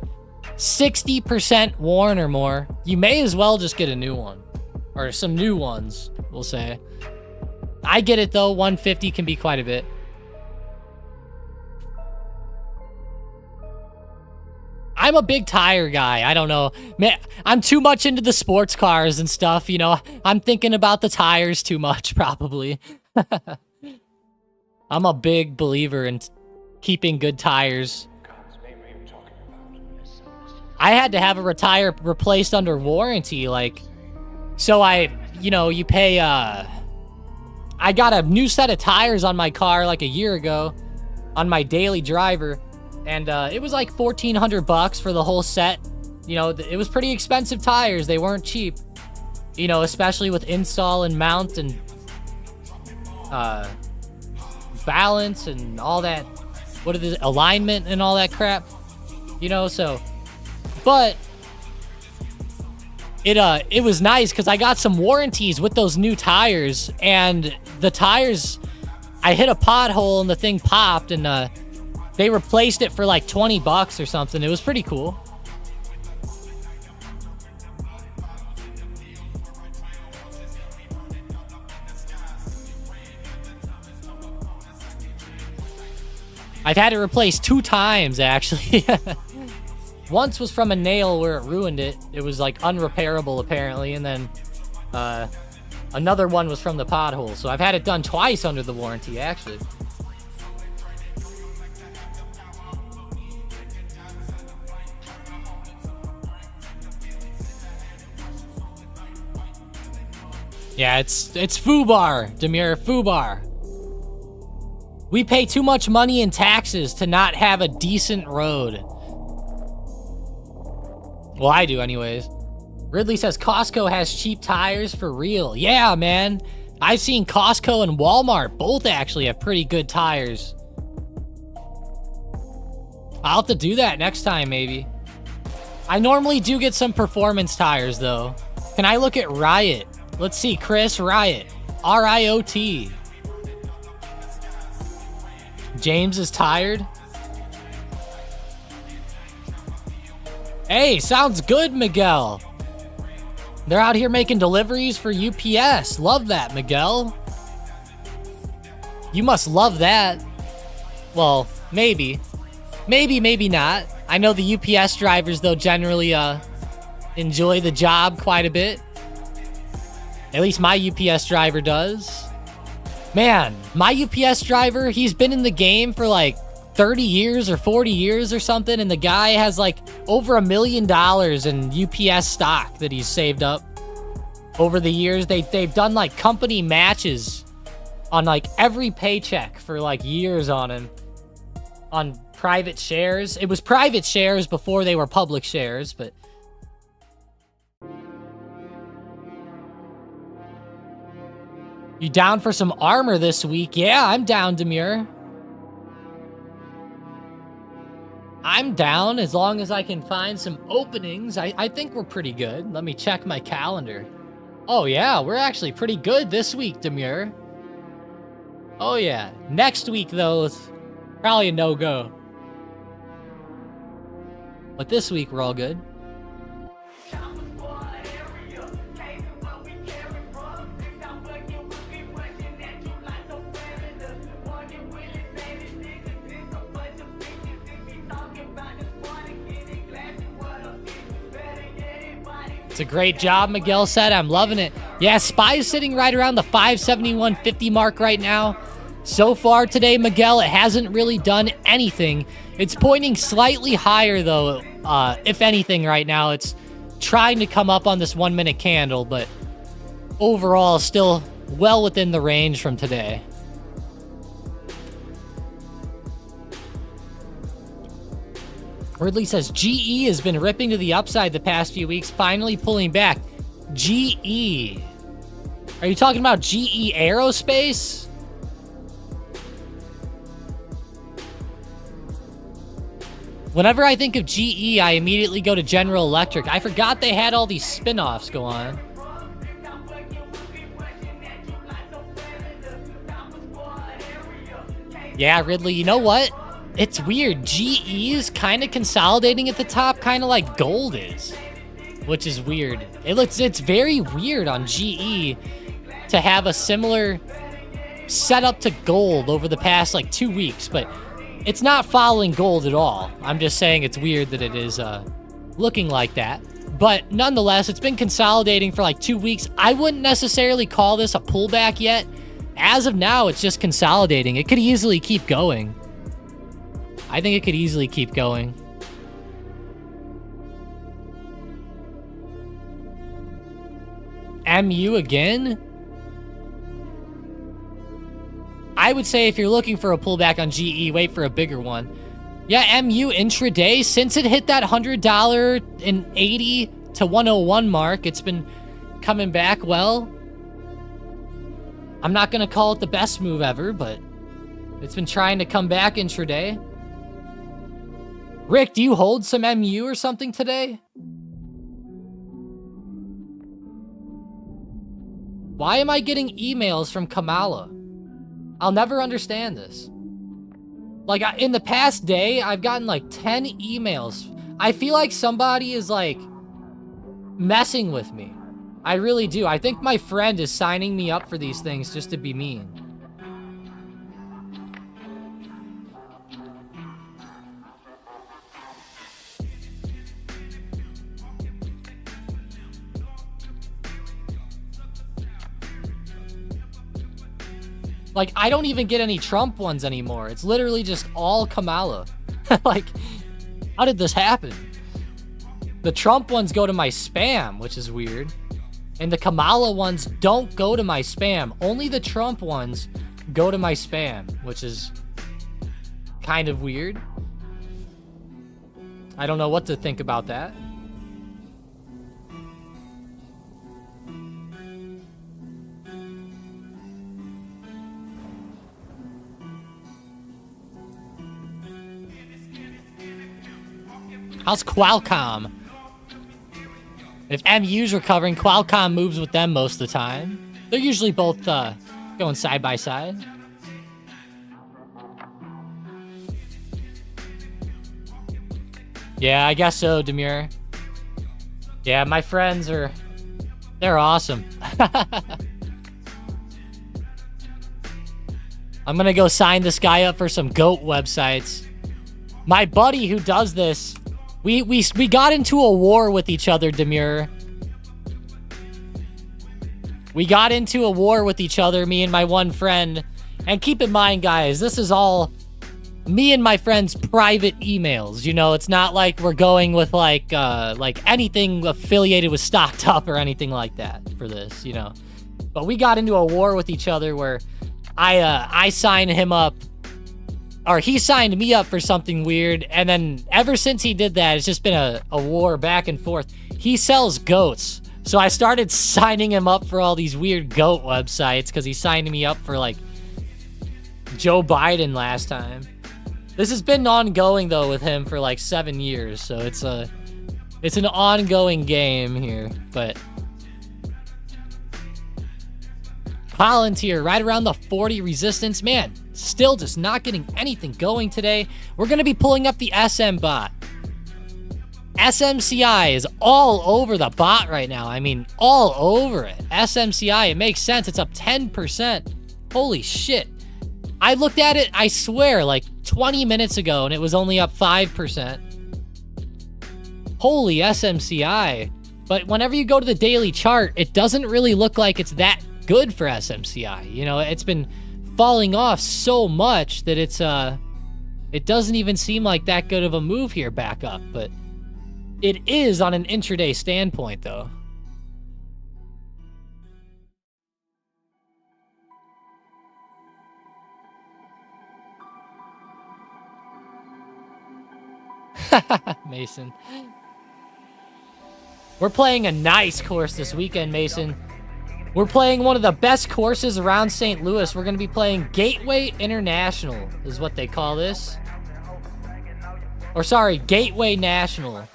60% worn or more. You may as well just get a new one, or some new ones, we'll say. I get it though, 150 can be quite a bit. I'm a big tire guy. I don't know. Man, I'm too much into the sports cars and stuff, you know. I'm thinking about the tires too much, probably. I'm a big believer in keeping good tires. I had to have a tire replaced under warranty, like, so you know, you pay, I got a new set of tires on my car like a year ago on my daily driver, and it was like 1,400 bucks for the whole set. You know, it was pretty expensive tires. They weren't cheap, you know, especially with install and mount and balance and all that, what is it, alignment and all that crap, you know. So, but it was nice because I got some warranties with those new tires, and the tires, I hit a pothole and the thing popped, and they replaced it for like 20 bucks or something. It was pretty cool. I've had it replaced 2 times, actually. Once was from a nail where it ruined it. It was, like, unrepairable, apparently. And then another one was from the pothole. So I've had it done twice under the warranty, actually. Yeah, it's FUBAR, Demir, FUBAR. We pay too much money in taxes to not have a decent road. Well, I do anyways. Ridley says Costco has cheap tires for real. Yeah, man. I've seen Costco and Walmart both actually have pretty good tires. I'll have to do that next time, maybe. I normally do get some performance tires, though. Can I look at Riot? Let's see, Chris, Riot. R-I-O-T. James is tired. Hey, sounds good, Miguel. They're out here making deliveries for UPS. Love that, Miguel. You must love that. Well, maybe. Maybe not. I know the UPS drivers, though, generally enjoy the job quite a bit. At least my UPS driver does. Man, my UPS driver, he's been in the game for like 30 years or 40 years or something, and the guy has like over $1 million in UPS stock that he's saved up over the years. They've done like company matches on like every paycheck for like years on him, on private shares. It was private shares before they were public shares, but You down for some armor this week? Yeah, I'm down, Demure. I'm down as long as I can find some openings. I think we're pretty good. Let me check my calendar. Oh, yeah, we're actually pretty good this week, Demure. Oh, yeah. Next week, though, it's probably a no-go. But this week, we're all good. It's a great job, Miguel said. I'm loving it. Yeah, Spy's sitting right around the 571.50 mark right now. So far today, Miguel, it hasn't really done anything. It's pointing slightly higher, though, if anything, right now. It's trying to come up on this 1 minute candle, but overall, still well within the range from today. Ridley says, GE has been ripping to the upside the past few weeks, finally pulling back. GE. Are you talking about GE Aerospace? Whenever I think of GE, I immediately go to General Electric. I forgot they had all these spin-offs go on. Yeah, Ridley, you know what? It's weird. GE is kind of consolidating at the top, kind of like gold is, which is weird. It's very weird on GE to have a similar setup to gold over the past like 2 weeks, but it's not following gold at all. I'm just saying it's weird that it is looking like that. But nonetheless, it's been consolidating for like 2 weeks. I wouldn't necessarily call this a pullback yet. As of now, it's just consolidating. It could easily keep going. I think it could easily keep going. MU again? I would say if you're looking for a pullback on GE, wait for a bigger one. Yeah, MU intraday, since it hit that $100.80 to 101 mark, it's been coming back well. I'm not going to call it the best move ever, but it's been trying to come back intraday. Rick, do you hold some MU or something today? Why am I getting emails from Kamala? I'll never understand this. Like, in the past day, I've gotten like 10 emails. I feel like somebody is like messing with me. I really do. I think my friend is signing me up for these things just to be mean. Like, I don't even get any Trump ones anymore. It's literally just all Kamala. Like, how did this happen? The Trump ones go to my spam, which is weird. And the Kamala ones don't go to my spam. Only the Trump ones go to my spam, which is kind of weird. I don't know what to think about that. How's Qualcomm? If MU's recovering, Qualcomm moves with them most of the time. They're usually both going side by side. Yeah, I guess so, Demure. Yeah, my friends are... they're awesome. I'm gonna go sign this guy up for some GOAT websites. My buddy who does this... We got into a war with each other, Demure. We got into a war with each other, me and my one friend. And keep in mind, guys, this is all me and my friend's private emails. You know, it's not like we're going with like anything affiliated with StockedUp or anything like that for this, you know. But we got into a war with each other where I signed him up. Or he signed me up for something weird, and then ever since he did that, it's just been a war back and forth. He sells goats, So I started signing him up for all these weird GOAT websites because he signed me up for like Joe Biden last time. This has been ongoing though with him for like 7 years, so it's an ongoing game here. But Palantir right around the 40 resistance, man. Still just not getting anything going today. We're gonna be pulling up the SM bot. SMCI is all over the bot right now. I mean, all over it. SMCI, it makes sense. It's up 10%. Holy shit. I looked at it, I swear, like 20 minutes ago, and it was only up 5%. Holy SMCI. But whenever you go to the daily chart, it doesn't really look like it's that good for SMCI. You know, it's been falling off so much that it doesn't even seem like that good of a move here back up, but it is on an intraday standpoint, though. Mason. We're playing a nice course this weekend, Mason. We're playing one of the best courses around St. Louis. We're going to be playing Gateway International, is what they call this. Or sorry, Gateway National.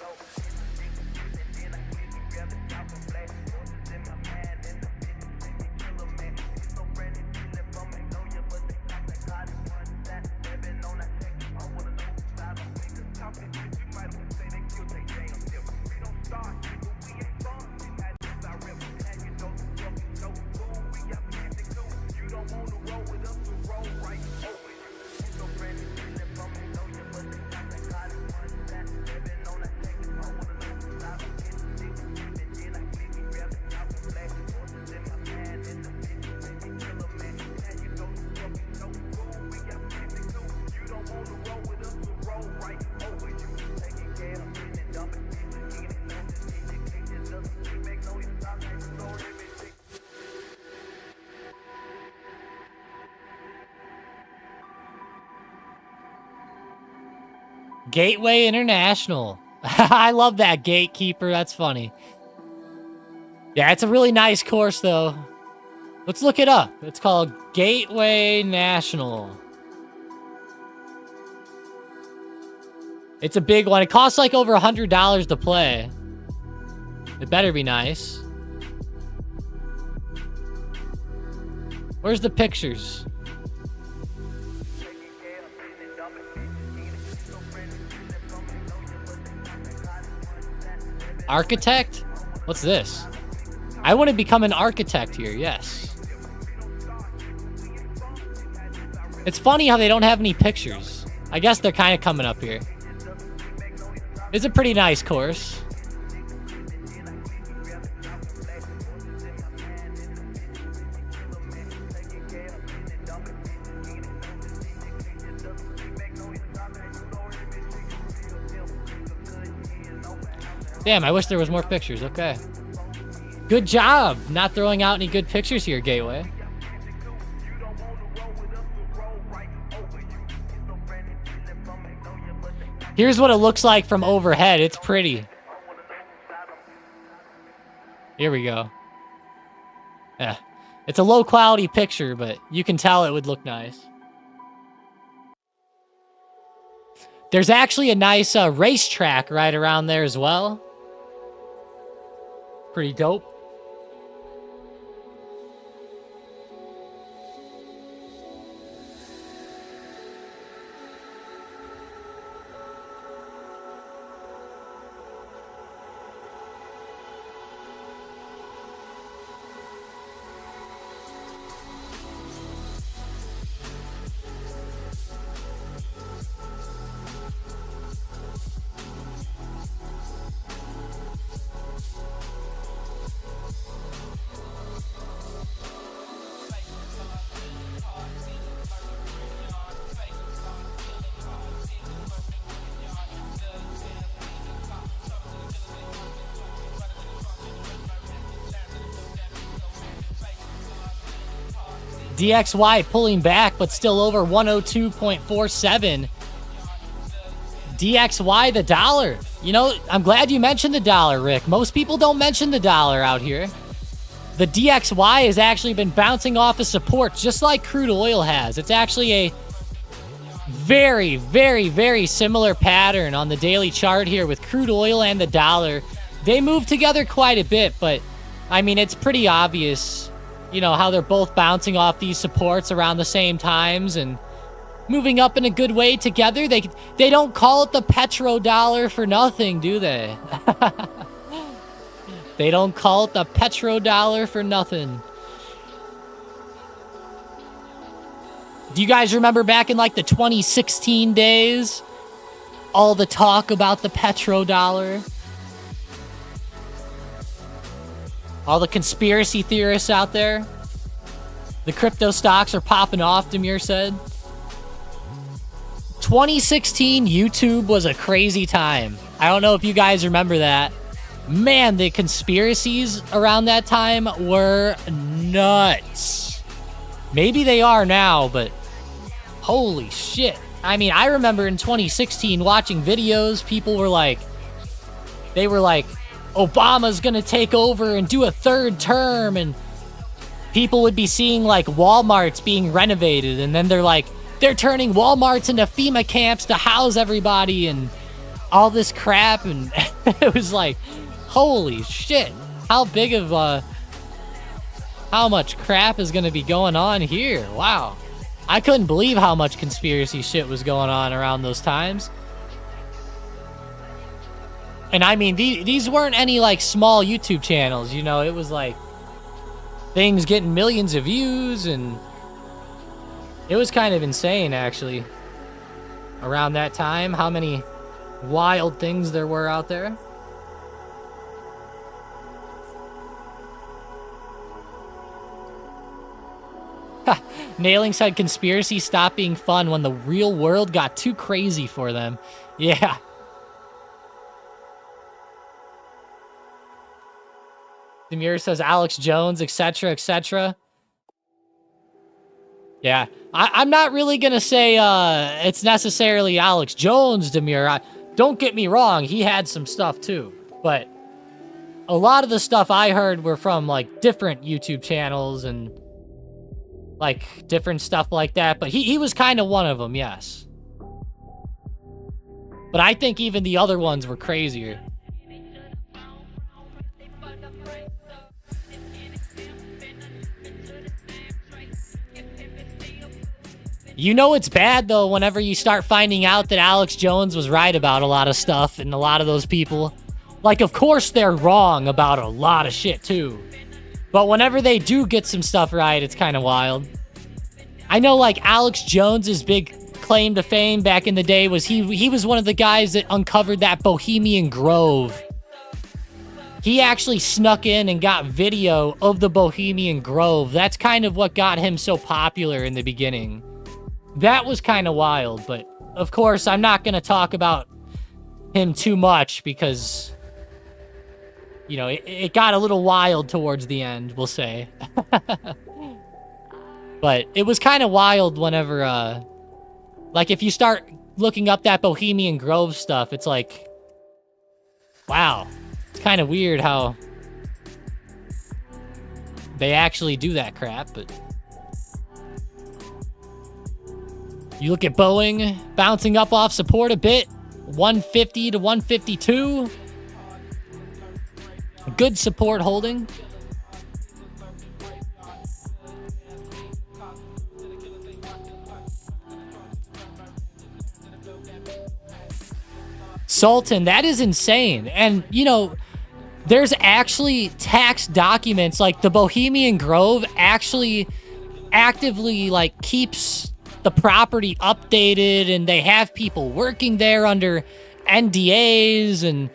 Gateway International. I love that gatekeeper. That's funny. Yeah, it's a really nice course, though. Let's look it up. It's called Gateway National. It's a big one. It costs like over $100 to play. It better be nice. Where's the pictures? Architect? What's this? I want to become an architect here, yes. It's funny how they don't have any pictures. I guess they're kind of coming up here. It's a pretty nice course. Damn, I wish there was more pictures. Okay. Good job not throwing out any good pictures here, Gateway. Here's what it looks like from overhead. It's pretty. Here we go. Yeah. It's a low quality picture, but you can tell it would look nice. There's actually a nice racetrack right around there as well. Pretty dope. DXY pulling back, but still over 102.47. DXY, the dollar. You know, I'm glad you mentioned the dollar, Rick. Most people don't mention the dollar out here. The DXY has actually been bouncing off of support just like crude oil has. It's actually a very, very, very similar pattern on the daily chart here with crude oil and the dollar. They move together quite a bit, but I mean, it's pretty obvious, you know, how they're both bouncing off these supports around the same times and moving up in a good way together. They don't call it the petrodollar for nothing, do they? They don't call it the petrodollar for nothing. Do you guys remember back in like the 2016 days? All the talk about the petrodollar? All the conspiracy theorists out there? The crypto stocks are popping off, Demir said. 2016 YouTube was a crazy time. I don't know if you guys remember that. Man, the conspiracies around that time were nuts. Maybe they are now, but holy shit. I mean, I remember in 2016 watching videos, people were like, Obama's gonna take over and do a third term, and people would be seeing like Walmarts being renovated, and then they're turning Walmarts into FEMA camps to house everybody and all this crap, and it was like, holy shit, how much crap is gonna be going on here? Wow. I couldn't believe how much conspiracy shit was going on around those times. And I mean, these weren't any like small YouTube channels, you know, it was like things getting millions of views, and it was kind of insane actually around that time, how many wild things there were out there. Nailing said conspiracy stopped being fun when the real world got too crazy for them. Yeah. Demir says Alex Jones, etc., etc. Yeah. I'm not really going to say it's necessarily Alex Jones, Demir. Don't get me wrong. He had some stuff too. But a lot of the stuff I heard were from like different YouTube channels and like different stuff like that, but he was kind of one of them, yes. But I think even the other ones were crazier. You know it's bad though whenever you start finding out that Alex Jones was right about a lot of stuff and a lot of those people. Like, of course they're wrong about a lot of shit too. But whenever they do get some stuff right, it's kind of wild. I know, like, Alex Jones's big claim to fame back in the day was he was one of the guys that uncovered that Bohemian Grove. He actually snuck in and got video of the Bohemian Grove. That's kind of what got him so popular in the beginning. That was kind of wild, but of course, I'm not going to talk about him too much because, you know, it got a little wild towards the end, we'll say. But it was kind of wild whenever, like, if you start looking up that Bohemian Grove stuff, it's like, wow. It's kind of weird how they actually do that crap, but you look at Boeing bouncing up off support a bit, 150 to 152. Good support holding. Sultan, that is insane. And, you know, there's actually tax documents, like the Bohemian Grove actually actively, like, keeps the property updated, and they have people working there under NDAs, and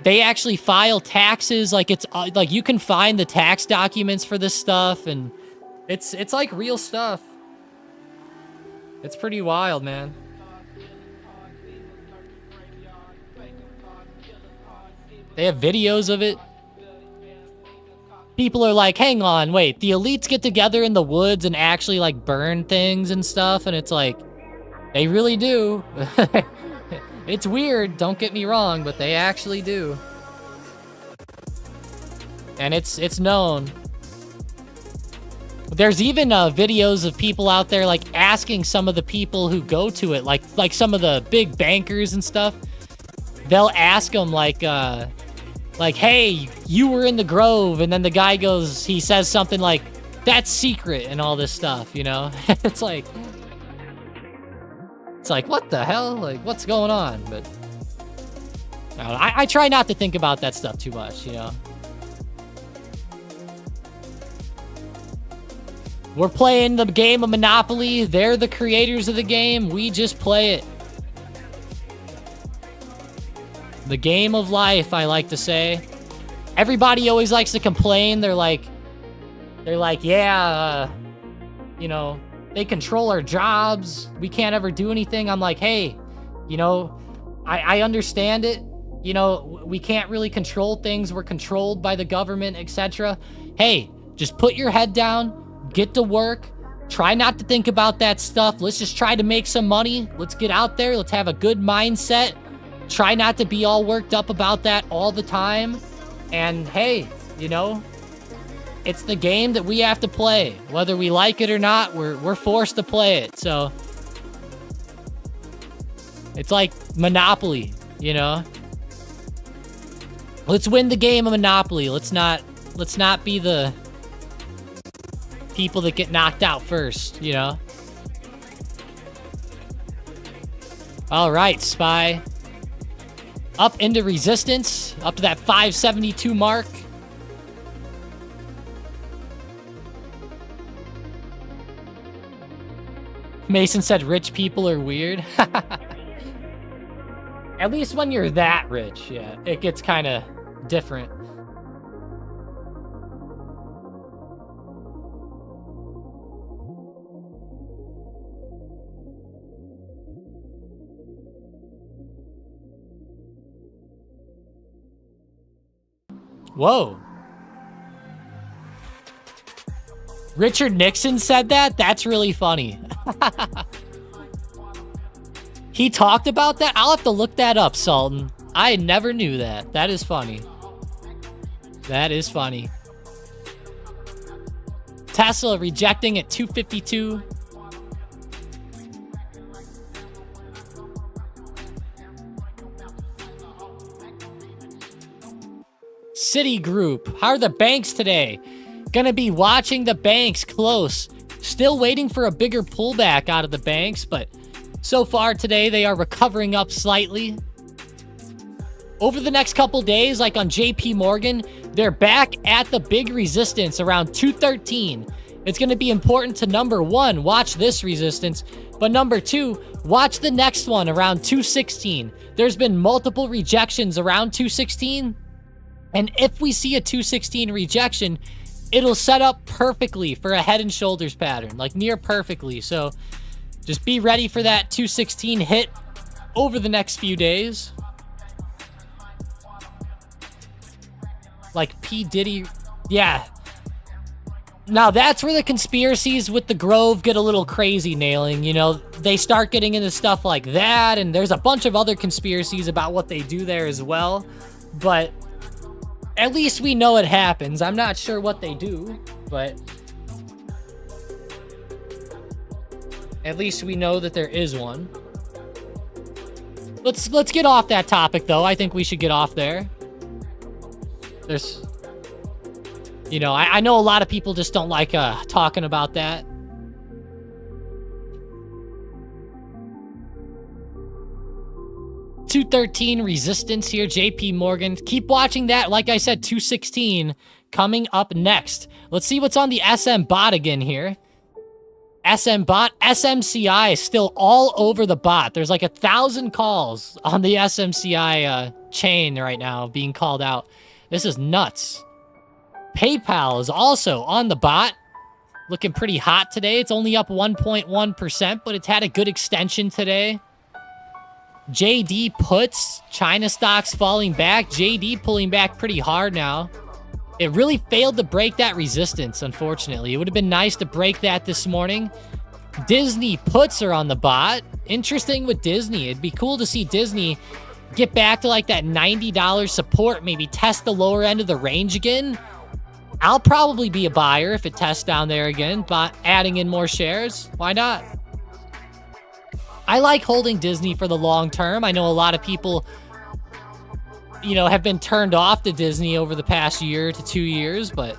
they actually file taxes. Like, it's like you can find the tax documents for this stuff, and it's like real stuff. It's pretty wild, man. They have videos of it. People are like, hang on, wait, the elites get together in the woods and actually, like, burn things and stuff, and it's like, they really do. It's weird, don't get me wrong, but they actually do. And it's known. There's even videos of people out there like asking some of the people who go to it, like some of the big bankers and stuff. They'll ask them like, hey, you were in the Grove, and then the guy goes, he says something like, that's secret, and all this stuff, you know? It's like, what the hell? Like, what's going on? But I try not to think about that stuff too much, you know? We're playing the game of Monopoly. They're the creators of the game. We just play it. The game of life, I like to say. Everybody always likes to complain. They're like, yeah, you know, they control our jobs. We can't ever do anything. I'm like, hey, you know, I understand it. You know, we can't really control things. We're controlled by the government, etc. Hey, just put your head down. Get to work. Try not to think about that stuff. Let's just try to make some money. Let's get out there. Let's have a good mindset. Try not to be all worked up about that all the time. And hey, you know, it's the game that we have to play. Whether we like it or not, we're forced to play it. So it's like Monopoly, you know? Let's win the game of Monopoly. Let's not be the people that get knocked out first, you know? All right, Spy. Up into resistance, up to that 572 mark. Mason said rich people are weird. At least when you're that rich, yeah, it gets kind of different. Whoa. Richard Nixon said that? That's really funny. He talked about that? I'll have to look that up, Sultan. I never knew that. That is funny. That is funny. Tesla rejecting at 252. Citigroup. How are the banks today? Gonna be watching the banks close. Still waiting for a bigger pullback out of the banks, but so far today they are recovering up slightly. Over the next couple days, like on JP Morgan, they're back at the big resistance around 213. It's going to be important to, number one, watch this resistance, but number two, watch the next one around 216. There's been multiple rejections around 216, and if we see a 216 rejection, it'll set up perfectly for a head and shoulders pattern, like near perfectly. So just be ready for that 216 hit over the next few days. Like P. Diddy, yeah. Now that's where the conspiracies with the Grove get a little crazy, Nailing. You know, they start getting into stuff like that, and there's a bunch of other conspiracies about what they do there as well. But at least we know it happens. I'm not sure what they do, but at least we know that there is one. Let's get off that topic, though. I think we should get off there. There's, you know, I know a lot of people just don't like talking about that. $213 resistance here, JP Morgan. Keep watching that. Like I said, 216 coming up next. Let's see what's on the SM bot again here. SM bot, SMCI is still all over the bot. There's like 1,000 calls on the SMCI chain right now being called out. This is nuts. PayPal is also on the bot. Looking pretty hot today. It's only up 1.1%, but it's had a good extension today. JD puts, China stocks falling back. JD pulling back pretty hard now. It really failed to break that resistance, unfortunately. It would have been nice to break that this morning. Disney puts are on the bot. interesting with Disney. It'd be cool to see Disney get back to like that $90 support, maybe test the lower end of the range again. I'll probably be a buyer if it tests down there again, but adding in more shares, why not? I like holding Disney for the long term. I know a lot of people, you know, have been turned off to Disney over the past year to 2 years, but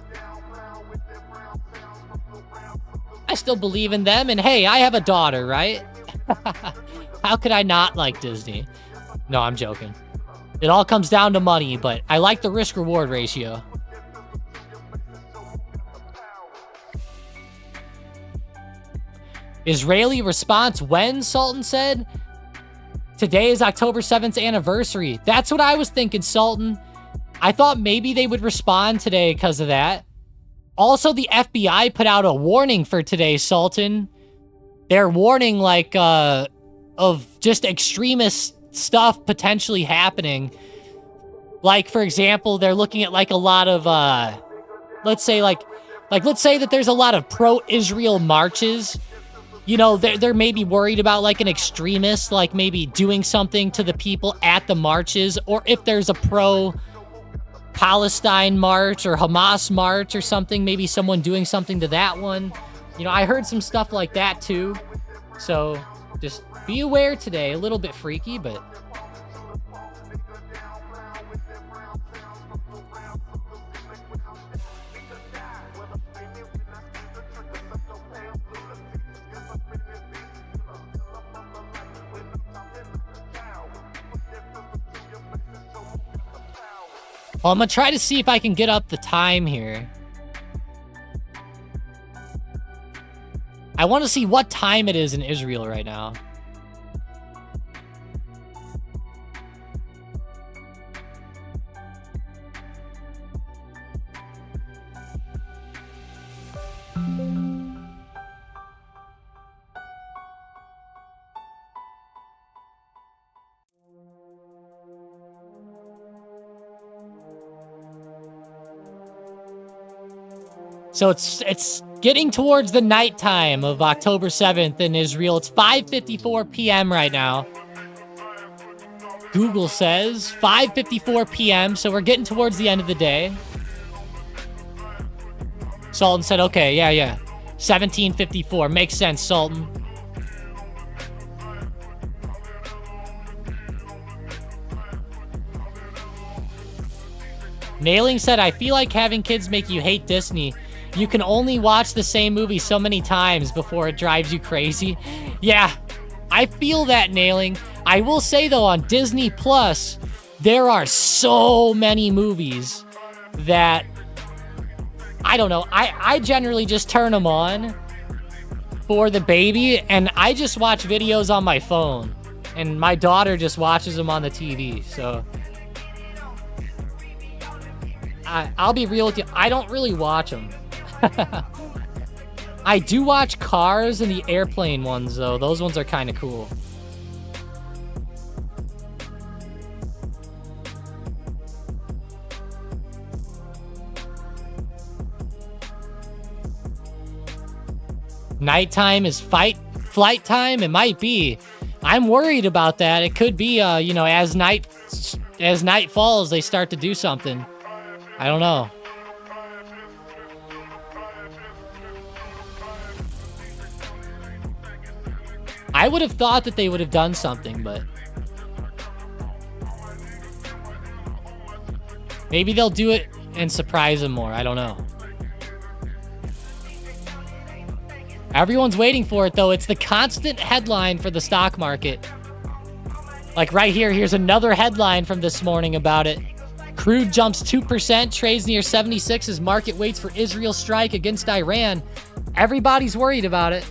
I still believe in them. And hey, I have a daughter, right? How could I not like Disney? No, I'm joking. It all comes down to money, but I like the risk-reward ratio. Israeli response when, Sultan said? Today is October 7th anniversary. That's what I was thinking, Sultan. I thought maybe they would respond today because of that. Also, the FBI put out a warning for today, Sultan. They're warning, like, of just extremist stuff potentially happening. Like, for example, they're looking at, like, a lot of, let's say that there's a lot of pro-Israel marches. You know, they're maybe worried about, like, an extremist, like, maybe doing something to the people at the marches, or if there's a pro-Palestine march or Hamas march or something, maybe someone doing something to that one. You know, I heard some stuff like that, too. So, just be aware today. A little bit freaky, but... Well, I'm gonna try to see if I can get up the time here. I want to see what time it is in Israel right now. So it's getting towards the nighttime of October 7th in Israel. It's 5:54 p.m. right now. Google says 5:54 p.m., so we're getting towards the end of the day. Sultan said, okay, yeah. 17:54. Makes sense, Sultan. Nailing said, I feel like having kids make you hate Disney. You can only watch the same movie so many times before it drives you crazy. Yeah, I feel that, Nailing. I will say, though, on Disney Plus, there are so many movies that, I don't know, I generally just turn them on for the baby, and I just watch videos on my phone. And my daughter just watches them on the TV, so... I'll be real with you, I don't really watch them. I do watch Cars and the airplane ones, though. Those ones are kind of cool. Nighttime is flight time? It might be. I'm worried about that. It could be, you know, as night falls, they start to do something. I don't know. I would have thought that they would have done something, but... maybe they'll do it and surprise them more. I don't know. Everyone's waiting for it, though. It's the constant headline for the stock market. Like right here, here's another headline from this morning about it. Crude jumps 2%, trades near 76 as market waits for Israel strike against Iran. Everybody's worried about it.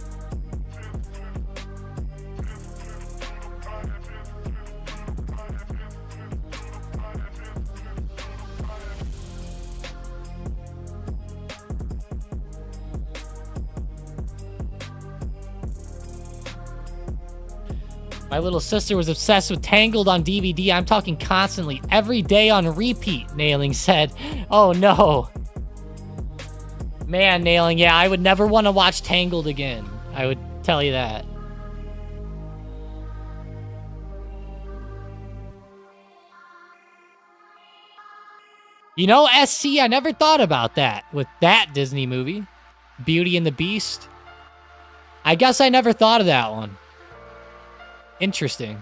My little sister was obsessed with Tangled on DVD. I'm talking constantly, every day on repeat, Nailing said. Oh, no. Man, Nailing, yeah, I would never want to watch Tangled again. I would tell you that. You know, SC, I never thought about that with that Disney movie. Beauty and the Beast. I guess I never thought of that one. Interesting.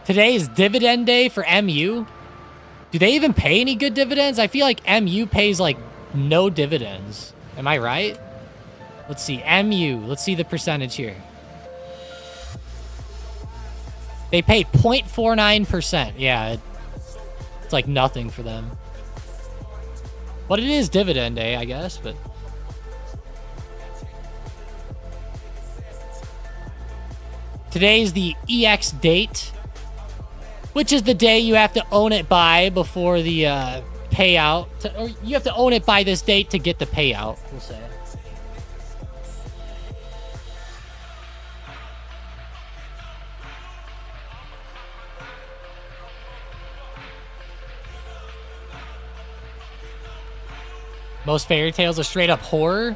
Today is dividend day for MU. Do they even pay any good dividends? I feel like MU pays like no dividends. Am I right? Let's see. MU. Let's see the percentage here. They pay 0.49%. Yeah, it's like nothing for them. But it is dividend day, I guess. But today's the EX date, which is the day you have to own it by before the payout. Or you have to own it by this date to get the payout, we'll say. Most fairy tales are straight up horror.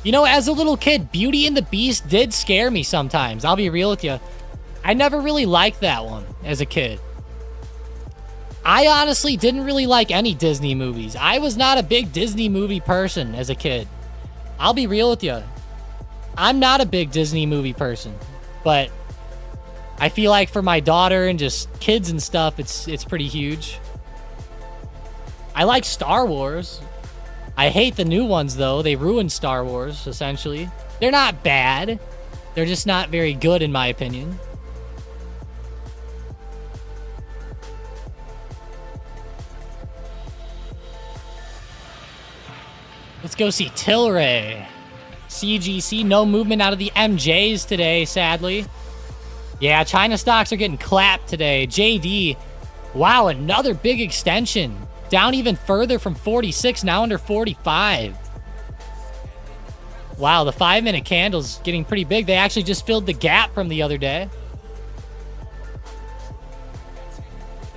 You know, as a little kid, Beauty and the Beast did scare me sometimes. I'll be real with you. I never really liked that one as a kid. I honestly didn't really like any Disney movies. I was not a big Disney movie person as a kid. I'll be real with you. I'm not a big Disney movie person. But I feel like for my daughter and just kids and stuff, it's pretty huge. I like Star Wars. I hate the new ones, though. They ruined Star Wars, essentially. They're not bad. They're just not very good, in my opinion. Let's go see Tilray. CGC, no movement out of the MJs today, sadly. Yeah, China stocks are getting clapped today. JD, wow, another big extension. Down even further from 46, now under 45. Wow, the 5-minute candle's getting pretty big. They actually just filled the gap from the other day.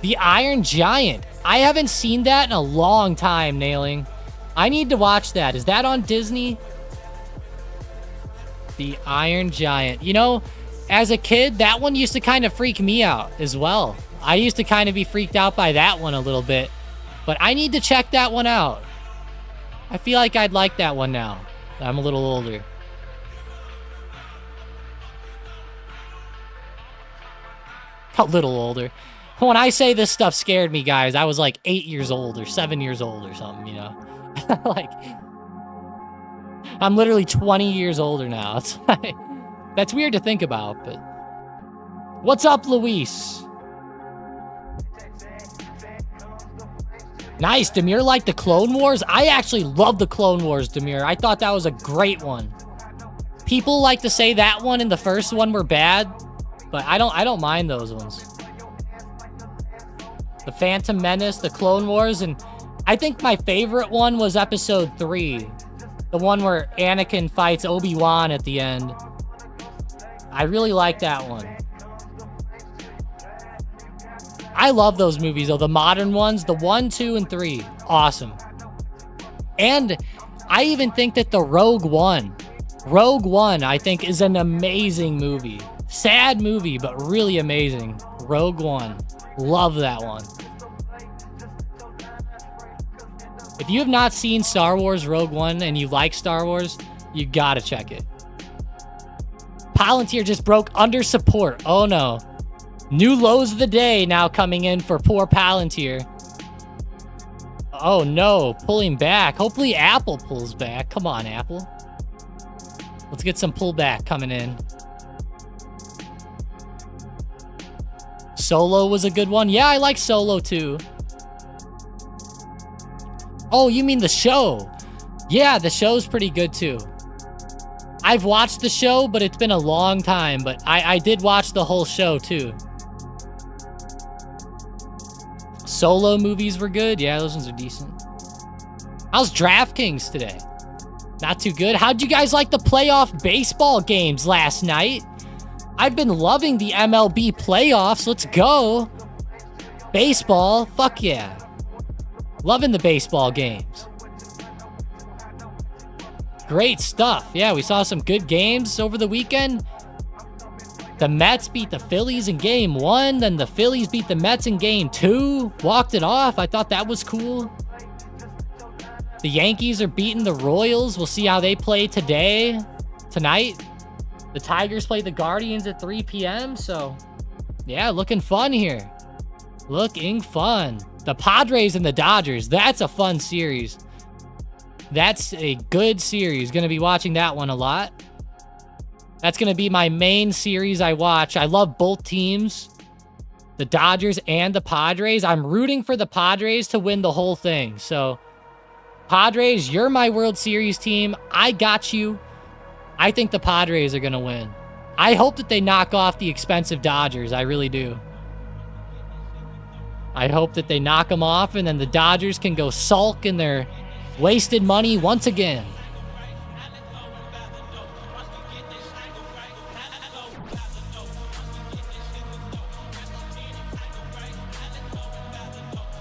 The Iron Giant. I haven't seen that in a long time, Nailing. I need to watch that. Is that on Disney? The Iron Giant. You know, as a kid, that one used to kind of freak me out as well. I used to kind of be freaked out by that one a little bit. But I need to check that one out. I feel like I'd like that one now. I'm a little older. A little older. When I say this stuff scared me, guys, I was like 8 years old or 7 years old or something, you know? Like, I'm literally 20 years older now. It's like, that's weird to think about, but... What's up, Luis? Nice, Demir liked the Clone Wars. I actually love the Clone Wars, Demir. I thought that was a great one. People like to say that one and the first one were bad, but I don't mind those ones. The Phantom Menace, the Clone Wars, and I think my favorite one was Episode 3. The one where Anakin fights Obi-Wan at the end. I really like that one. I love those movies, though. The modern ones, the 1, 2, and 3. Awesome. And I even think that the Rogue One, I think, is an amazing movie. Sad movie, but really amazing. Rogue One. Love that one. If you have not seen Star Wars Rogue One and you like Star Wars, you gotta check it. Palantir just broke under support. Oh, no. New lows of the day now coming in for poor Palantir. Oh no, pulling back. Hopefully Apple pulls back. Come on, Apple. Let's get some pullback coming in. Solo was a good one. Yeah, I like Solo too. Oh, you mean the show? Yeah, the show's pretty good too. I've watched the show, but it's been a long time. But I did watch the whole show too. Solo movies were good. Yeah, those ones are decent. How's DraftKings today? Not too good. How'd you guys like the playoff baseball games last night? I've been loving the MLB playoffs. Let's go. Baseball. Fuck yeah. Loving the baseball games. Great stuff. Yeah, we saw some good games over the weekend. The Mets beat the Phillies in game 1. Then the Phillies beat the Mets in game 2. Walked it off. I thought that was cool. The Yankees are beating the Royals. We'll see how they play tonight. The Tigers play the Guardians at 3 p.m. So, yeah, looking fun here. Looking fun. The Padres and the Dodgers. That's a fun series. That's a good series. Going to be watching that one a lot. That's going to be my main series I watch. I love both teams, the Dodgers and the Padres. I'm rooting for the Padres to win the whole thing. So, Padres, you're my World Series team. I got you. I think the Padres are going to win. I hope that they knock off the expensive Dodgers. I really do. I hope that they knock them off, and then the Dodgers can go sulk in their wasted money once again.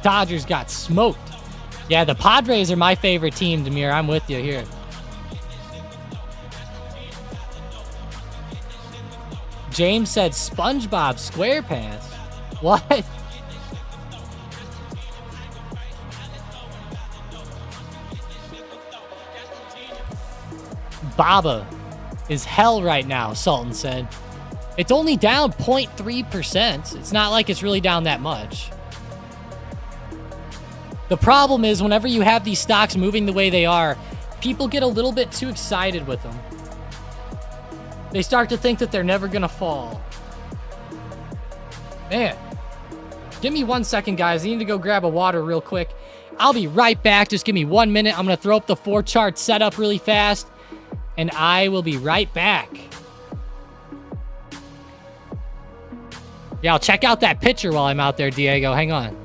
Dodgers got smoked. Yeah, the Padres are my favorite team, Demir. I'm with you here. James said SpongeBob SquarePants. What? Baba is hell right now, Sultan said. It's only down 0.3%. It's not like it's really down that much. The problem is whenever you have these stocks moving the way they are, people get a little bit too excited with them. They start to think that they're never going to fall. Man. Give me 1 second, guys. I need to go grab a water real quick. I'll be right back. Just give me 1 minute. I'm going to throw up the 4-chart setup really fast, and I will be right back. Yeah, I'll check out that picture while I'm out there, Diego. Hang on.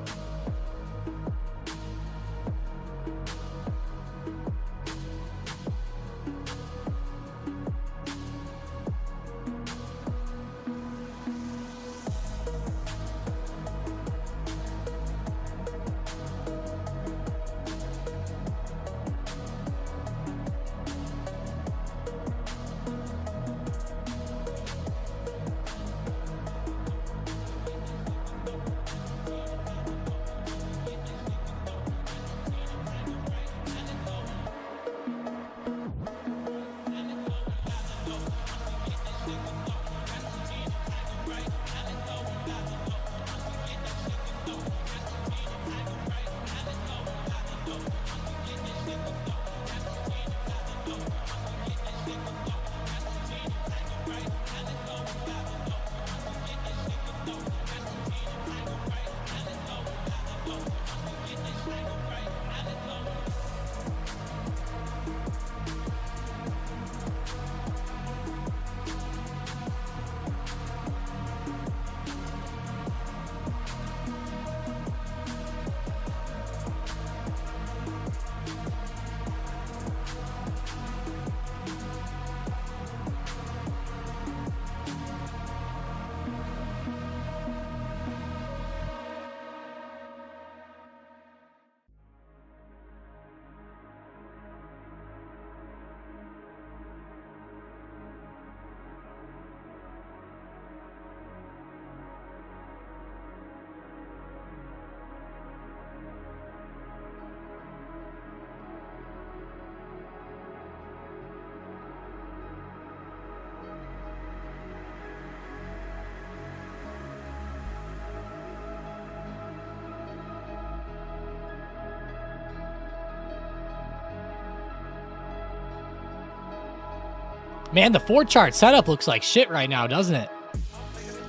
Man, the 4-chart setup looks like shit right now, doesn't it?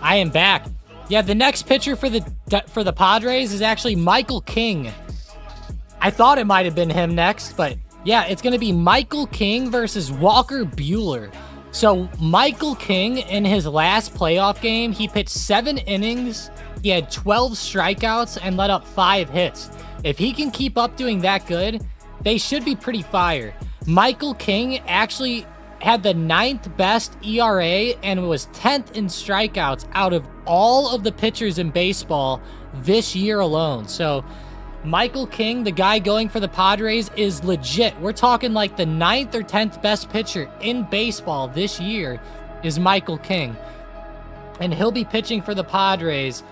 I am back. Yeah, the next pitcher for the Padres is actually Michael King. I thought it might have been him next, but yeah, it's going to be Michael King versus Walker Buehler. So Michael King, in his last playoff game, he pitched 7 innings. He had 12 strikeouts and let up 5 hits. If he can keep up doing that good, they should be pretty fire. Michael King actually had the 9th best ERA and was 10th in strikeouts out of all of the pitchers in baseball this year alone. So Michael King, the guy going for the Padres, is legit. We're talking like the 9th or 10th best pitcher in baseball this year is Michael King. And he'll be pitching for the Padres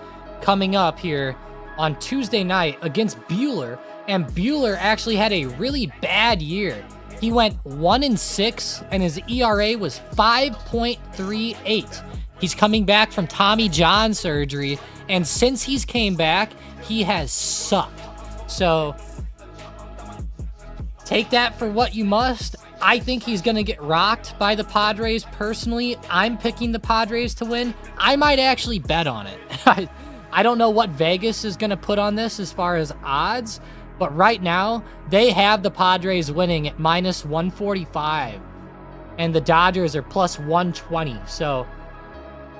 coming up here on Tuesday night against Buehler. And Buehler actually had a really bad year. He went 1-6 and his ERA was 5.38. He's coming back from Tommy John surgery, and since he's came back, he has sucked. So take that for what you must. I think he's going to get rocked by the Padres. Personally, I'm picking the Padres to win. I might actually bet on it. I don't know what Vegas is going to put on this as far as odds, but right now, they have the Padres winning at -145, and the Dodgers are +120. So,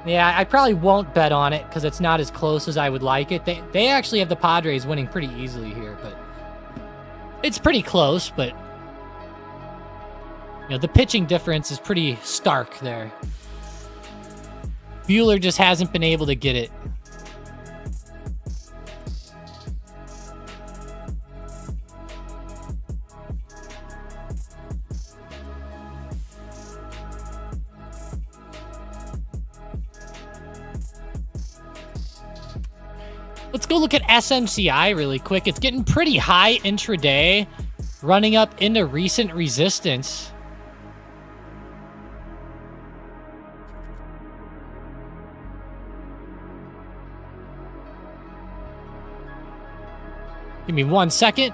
yeah, I probably won't bet on it because it's not as close as I would like it. They actually have the Padres winning pretty easily here, but it's pretty close, but you know, the pitching difference is pretty stark there. Buehler just hasn't been able to get it. Let's go look at SMCI really quick. It's getting pretty high intraday, running up into recent resistance. Give me 1 second.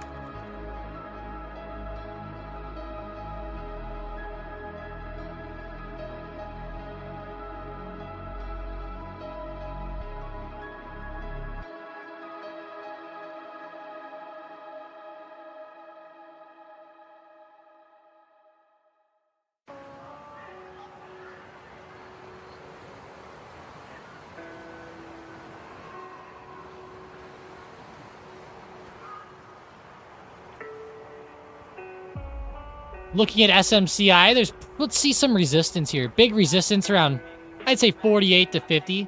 Looking at SMCI, let's see some resistance here. Big resistance around, I'd say 48 to 50.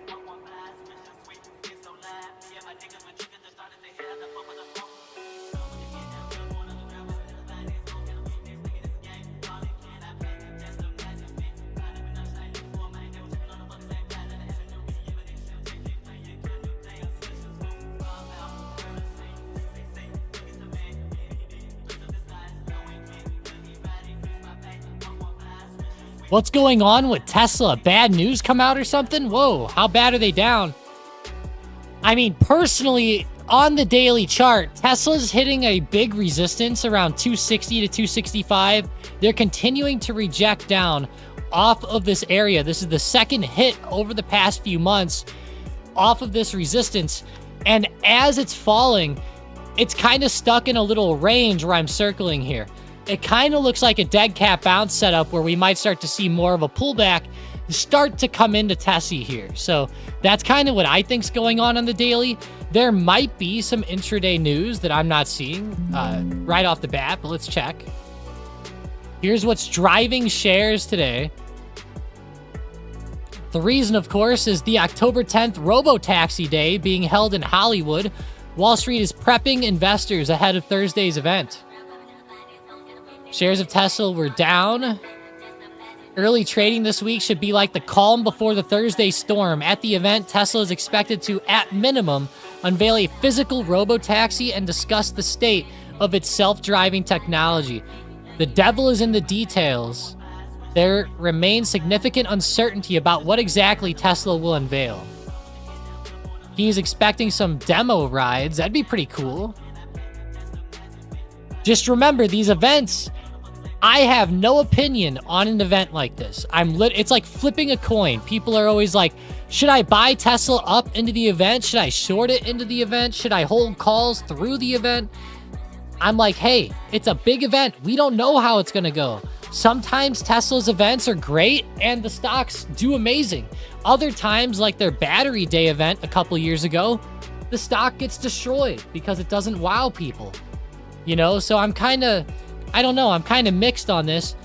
What's going on with Tesla? Bad news come out or something? Whoa, how bad are they down? I mean, personally, on the daily chart, Tesla's hitting a big resistance around 260 to 265. They're continuing to reject down off of this area. This is the second hit over the past few months off of this resistance. And as it's falling, it's kind of stuck in a little range where I'm circling here. It kind of looks like a dead cat bounce setup where we might start to see more of a pullback start to come into Tessie here. So that's kind of what I think's going on the daily. There might be some intraday news that I'm not seeing right off the bat, but let's check. Here's what's driving shares today. The reason, of course, is the October 10th Robotaxi Day being held in Hollywood. Wall Street is prepping investors ahead of Thursday's event. Shares of Tesla were down. Early trading this week should be like the calm before the Thursday storm. At the event, Tesla is expected to, at minimum, unveil a physical robotaxi and discuss the state of its self-driving technology. The devil is in the details. There remains significant uncertainty about what exactly Tesla will unveil. He's expecting some demo rides. That'd be pretty cool. Just remember, these events, I have no opinion on an event like this. It's like flipping a coin. People are always like, should I buy Tesla up into the event? Should I short it into the event? Should I hold calls through the event? I'm like, hey, it's a big event. We don't know how it's going to go. Sometimes Tesla's events are great and the stocks do amazing. Other times, like their battery day event a couple years ago, the stock gets destroyed because it doesn't wow people. You know, so I'm kind of mixed on this.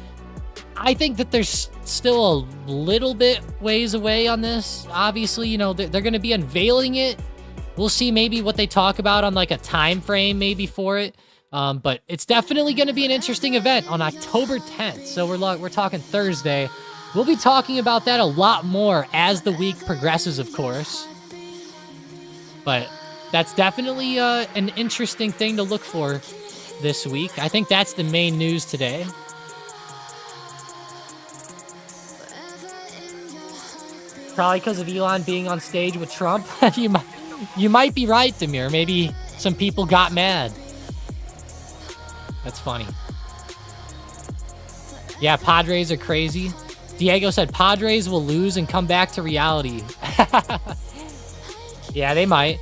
I think that there's still a little bit ways away on this. Obviously, you know, they're going to be unveiling it We'll see maybe what they talk about on like a time frame maybe for it. But it's definitely going to be an interesting event on October 10th. So we're talking Thursday. We'll be talking about that a lot more as the week progresses, of course. But that's definitely an interesting thing to look for this week. I think that's the main news today. Probably because of Elon being on stage with Trump. You might be right, Demir. Maybe some people got mad. That's funny. Yeah, Padres are crazy. Diego said Padres will lose and come back to reality. Yeah, they might.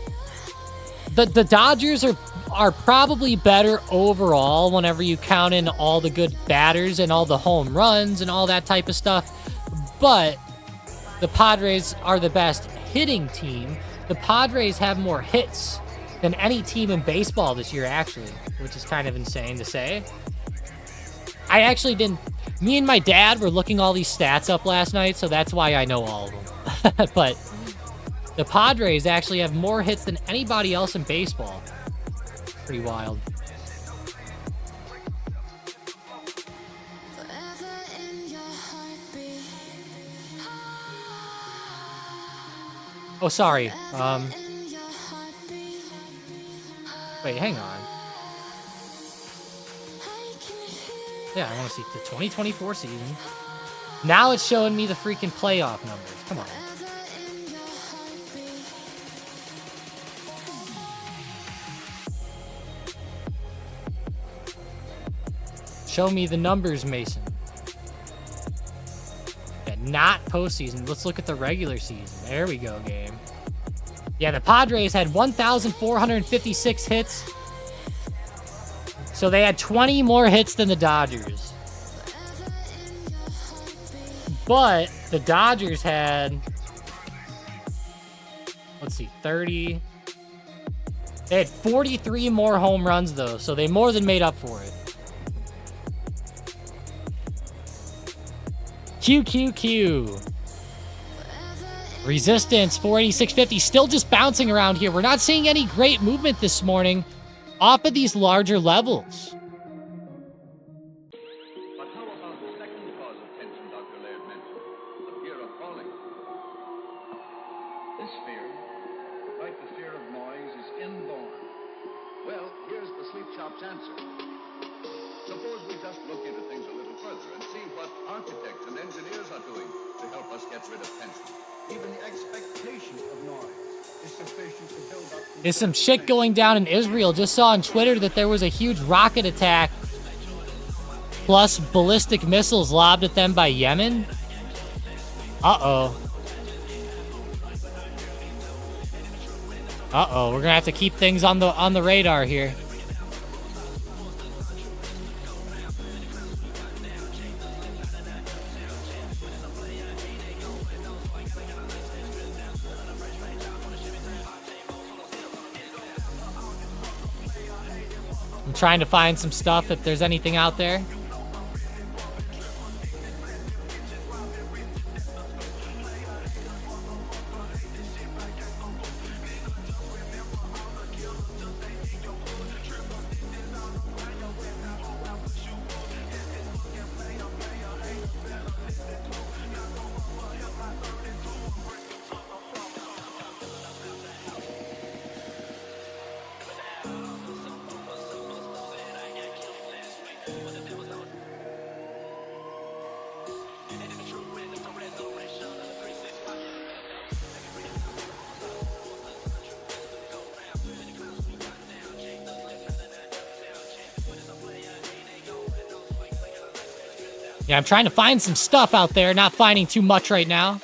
The Dodgers are probably better overall whenever you count in all the good batters and all the home runs and all that type of stuff. But the Padres are the best hitting team. The Padres have more hits than any team in baseball this year, actually, which is kind of insane to say. I actually didn't... Me and my dad were looking all these stats up last night, so that's why I know all of them. But the Padres actually have more hits than anybody else in baseball. Pretty wild. Oh, sorry. Wait, hang on. Yeah, I want to see the 2024 season. Now it's showing me the freaking playoff numbers. Come on. Show me the numbers, Mason. Yeah, not postseason. Let's look at the regular season. There we go, game. Yeah, the Padres had 1,456 hits. So they had 20 more hits than the Dodgers. But the Dodgers had, let's see, 30. They had 43 more home runs, though, so they more than made up for it. QQQ. Resistance, 486.50, still just bouncing around here. We're not seeing any great movement this morning off of these larger levels. But how about the second cause of tension Dr. Laird mentioned? The fear of falling. This fear, like the fear of noise, is inborn. Well, here's the sleep shop's answer. Suppose we just look into things a little further and see what architects and engineers are doing to help us get rid of tension. Even the expectation of noise is sufficient to build up... There's some shit going down in Israel. Just saw on Twitter that there was a huge rocket attack plus ballistic missiles lobbed at them by Yemen. Uh-oh. Uh-oh, we're gonna have to keep things on the radar here. I'm trying to find some stuff if there's anything out there. Yeah, I'm trying to find some stuff out there. Not finding too much right now.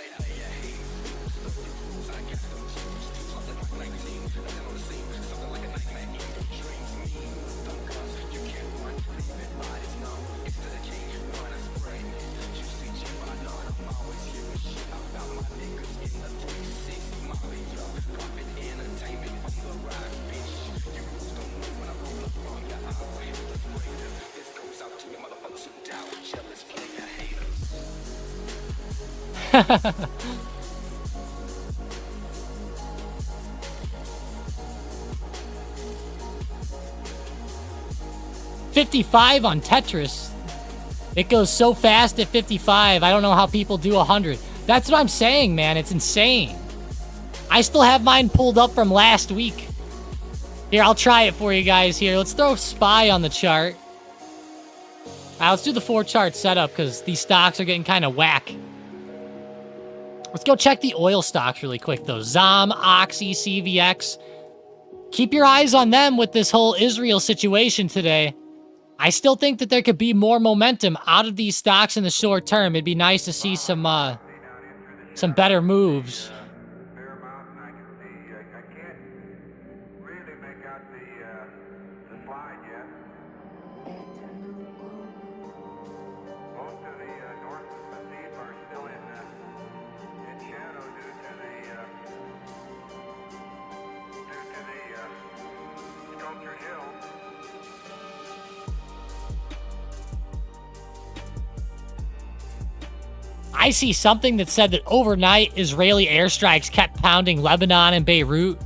55 on Tetris. It goes so fast at 55. I don't know how people do 100. That's what I'm saying, man. It's insane. I still have mine pulled up from last week. Here, I'll try it for you guys here. Let's throw SPY on the chart. All right, let's do the 4-chart setup because these stocks are getting kind of whack. Let's go check the oil stocks really quick, though. ZOM, Oxy, CVX. Keep your eyes on them with this whole Israel situation today. I still think that there could be more momentum out of these stocks in the short term. It'd be nice to see some better moves. I see something that said that overnight Israeli airstrikes kept pounding Lebanon and Beirut.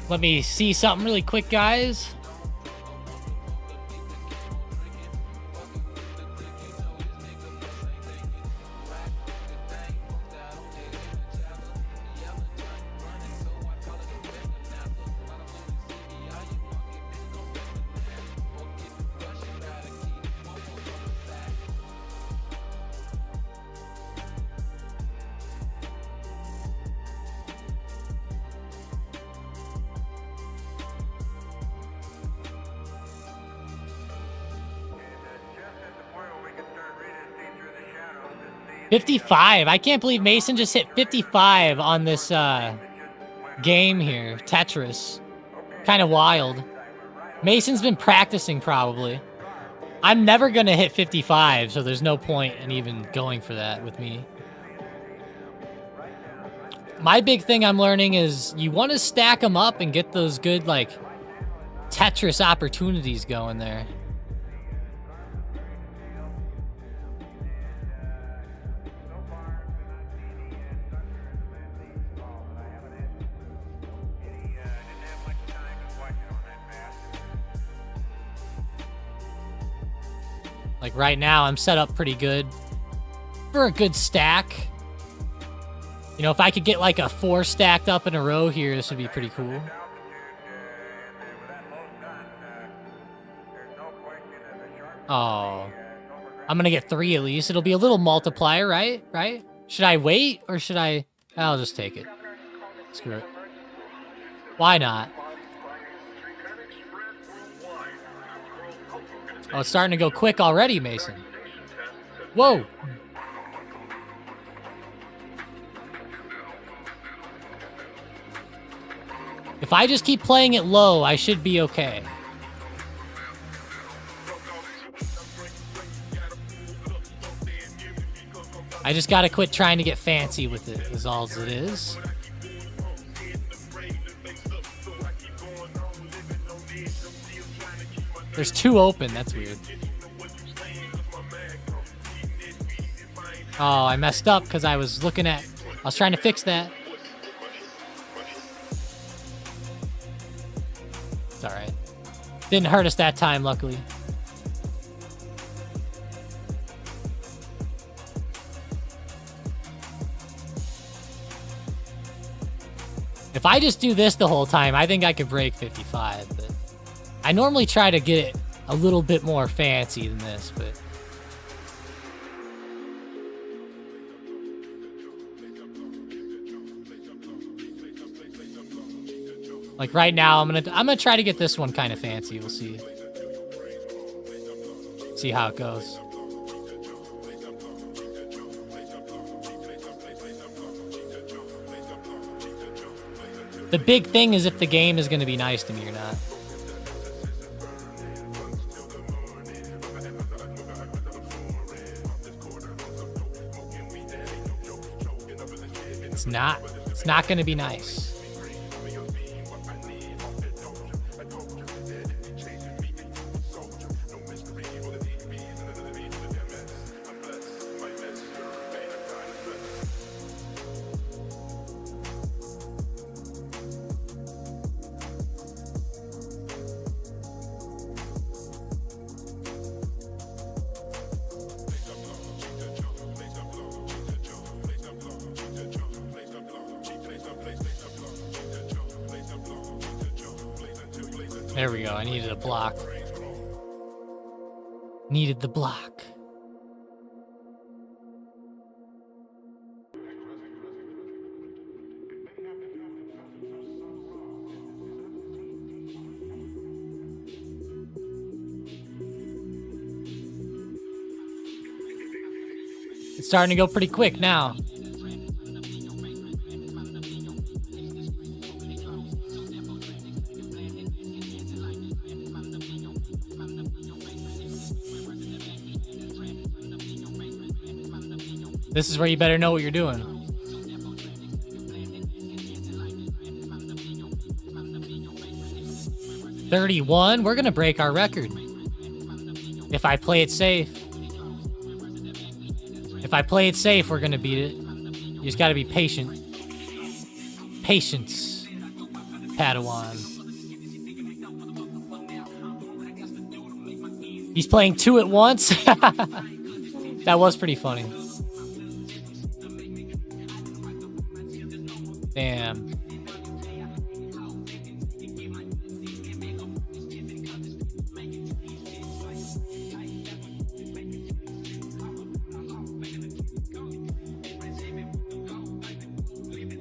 Let me see something really quick, guys. $55. I can't believe Mason just hit 55 on this game here. Tetris. Kind of wild. Mason's been practicing probably. I'm never going to hit 55, so there's no point in even going for that with me. My big thing I'm learning is you want to stack them up and get those good, like, Tetris opportunities going there. Like right now, I'm set up pretty good for a good stack. You know, if I could get like a 4 stacked up in a row here, this would be pretty cool. Oh, I'm going to get 3 at least. It'll be a little multiplier, right? Right? Should I wait or should I? I'll just take it. Screw it. Why not? Oh, it's starting to go quick already, Mason. Whoa. If I just keep playing it low, I should be okay. I just gotta quit trying to get fancy with it, is all it is. There's 2 open, that's weird. Oh, I messed up because I was looking at... I was trying to fix that. It's alright. Didn't hurt us that time, luckily. If I just do this the whole time, I think I could break 55, but... I normally try to get it a little bit more fancy than this, but... Like right now, I'm gonna try to get this one kind of fancy. We'll see. See how it goes. The big thing is if the game is gonna be nice to me or not. It's not. It's not gonna be nice. There we go. I needed a block. Needed the block. It's starting to go pretty quick now. This is where you better know what you're doing. $31. We're gonna break our record. If I play it safe. If I play it safe, we're gonna beat it. You just gotta be patient. Patience, Padawan. He's playing two at once. That was pretty funny. Damn.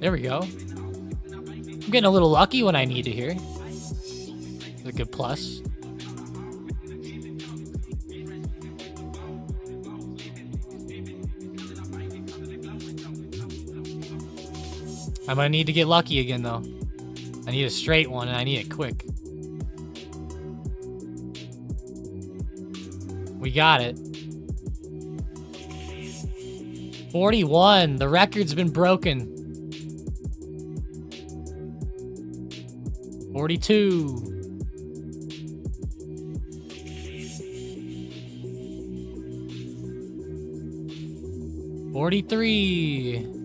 There we go. I'm getting a little lucky when I need to here. It's a good plus. I'm gonna need to get lucky again, though. I need a straight one, and I need it quick. We got it. 41. The record's been broken. 42. $43.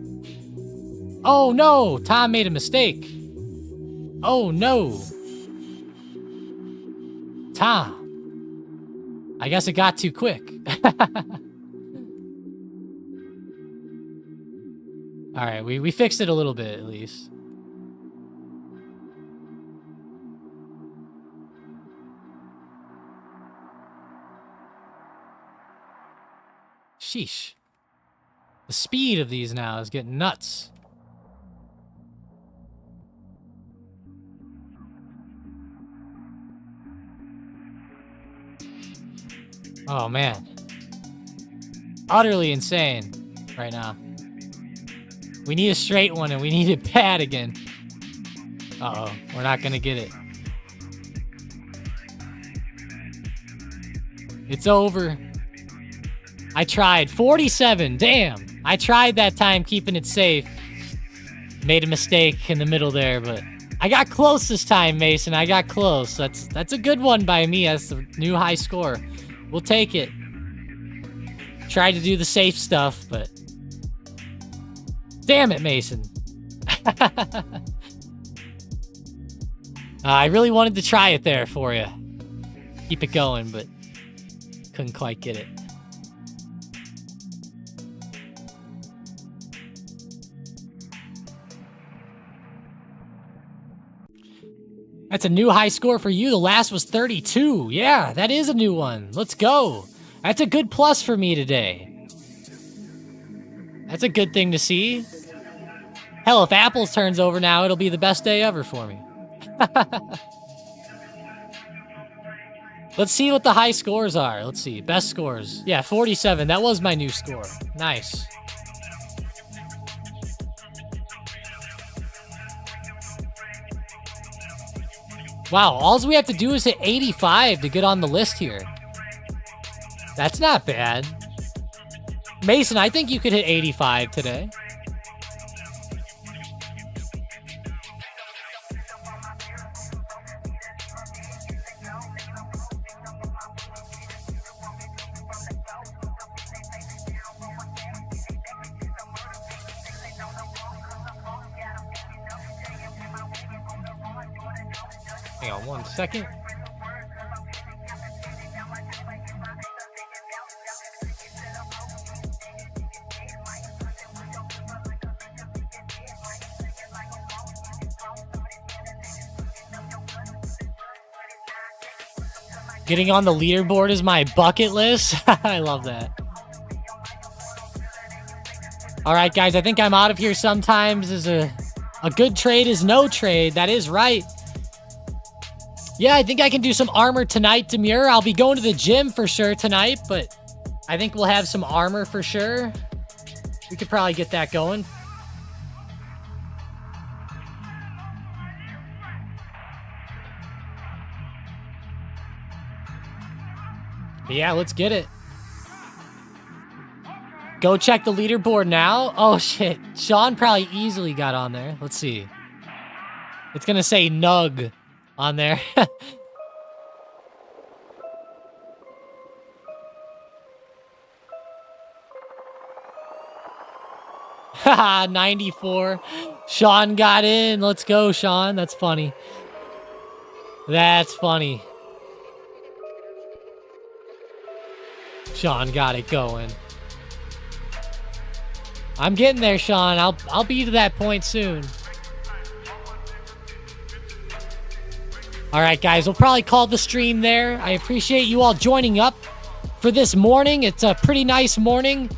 Oh no! Tom made a mistake. Oh no! Tom. I guess it got too quick. Alright, we fixed it a little bit at least. Sheesh. The speed of these now is getting nuts. Oh, man. Utterly insane right now. We need a straight one, and we need it bad again. Uh-oh. We're not going to get it. It's over. I tried. 47. Damn. I tried that time keeping it safe. Made a mistake in the middle there, but I got close this time, Mason. I got close. That's a good one by me. That's the new high score. We'll take it. Tried to do the safe stuff, but damn it, Mason. I really wanted to try it there for you. Keep it going, but couldn't quite get it. That's a new high score for you. The last was 32. Yeah, that is a new one. Let's go. That's a good plus for me today. That's a good thing to see. Hell, if Apples turns over now, it'll be the best day ever for me. Let's see what the high scores are. Let's see. Best scores. Yeah, 47. That was my new score. Nice. Wow, all we have to do is hit 85 to get on the list here. That's not bad. Mason, I think you could hit 85 today. Hang on 1 second. Getting on the leaderboard is my bucket list. I love that. All right, guys, I think I'm out of here. Sometimes is a good trade is no trade. That is right. Yeah, I think I can do some armor tonight, Demure. I'll be going to the gym for sure tonight, but I think we'll have some armor for sure. We could probably get that going. But yeah, let's get it. Go check the leaderboard now. Oh, shit. Sean probably easily got on there. Let's see. It's going to say Nug on there. Haha, 94. Sean got in. Let's go, Sean. That's funny. That's funny. Sean got it going. I'm getting there, Sean. I'll be to that point soon. All right, guys, we'll probably call the stream there. I appreciate you all joining up for this morning. It's a pretty nice morning.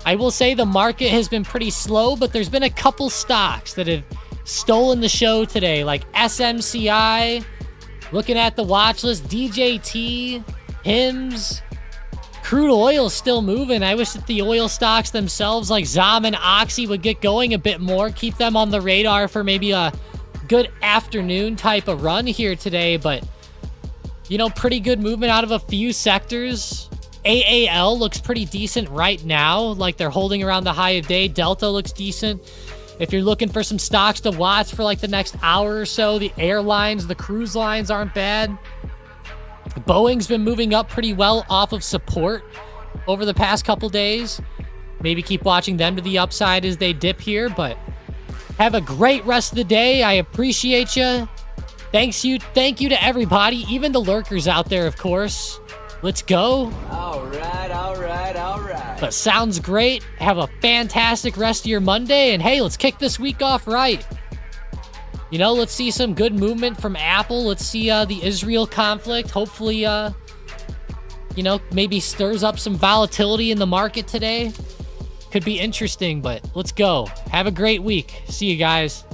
I will say the market has been pretty slow, but there's been a couple stocks that have stolen the show today, like SMCI, looking at the watch list, DJT, HIMS. Crude oil is still moving. I wish that the oil stocks themselves, like ZOM and Oxy, would get going a bit more. Keep them on the radar for maybe a good afternoon type of run here today. But, you know, pretty good movement out of a few sectors. AAL looks pretty decent right now. Like they're holding around the high of day. Delta looks decent. If you're looking for some stocks to watch for like the next hour or so, the airlines, the cruise lines aren't bad. Boeing's been moving up pretty well off of support over the past couple days. Maybe keep watching them to the upside as they dip here, but have a great rest of the day. I appreciate you. Thank you to everybody, even the lurkers out there, of course. Let's go. All right. But sounds great. Have a fantastic rest of your Monday, and hey, let's kick this week off right. You know, let's see some good movement from Apple. Let's see the Israel conflict. Hopefully, you know, maybe stirs up some volatility in the market today. Could be interesting, but let's go. Have a great week. See you guys.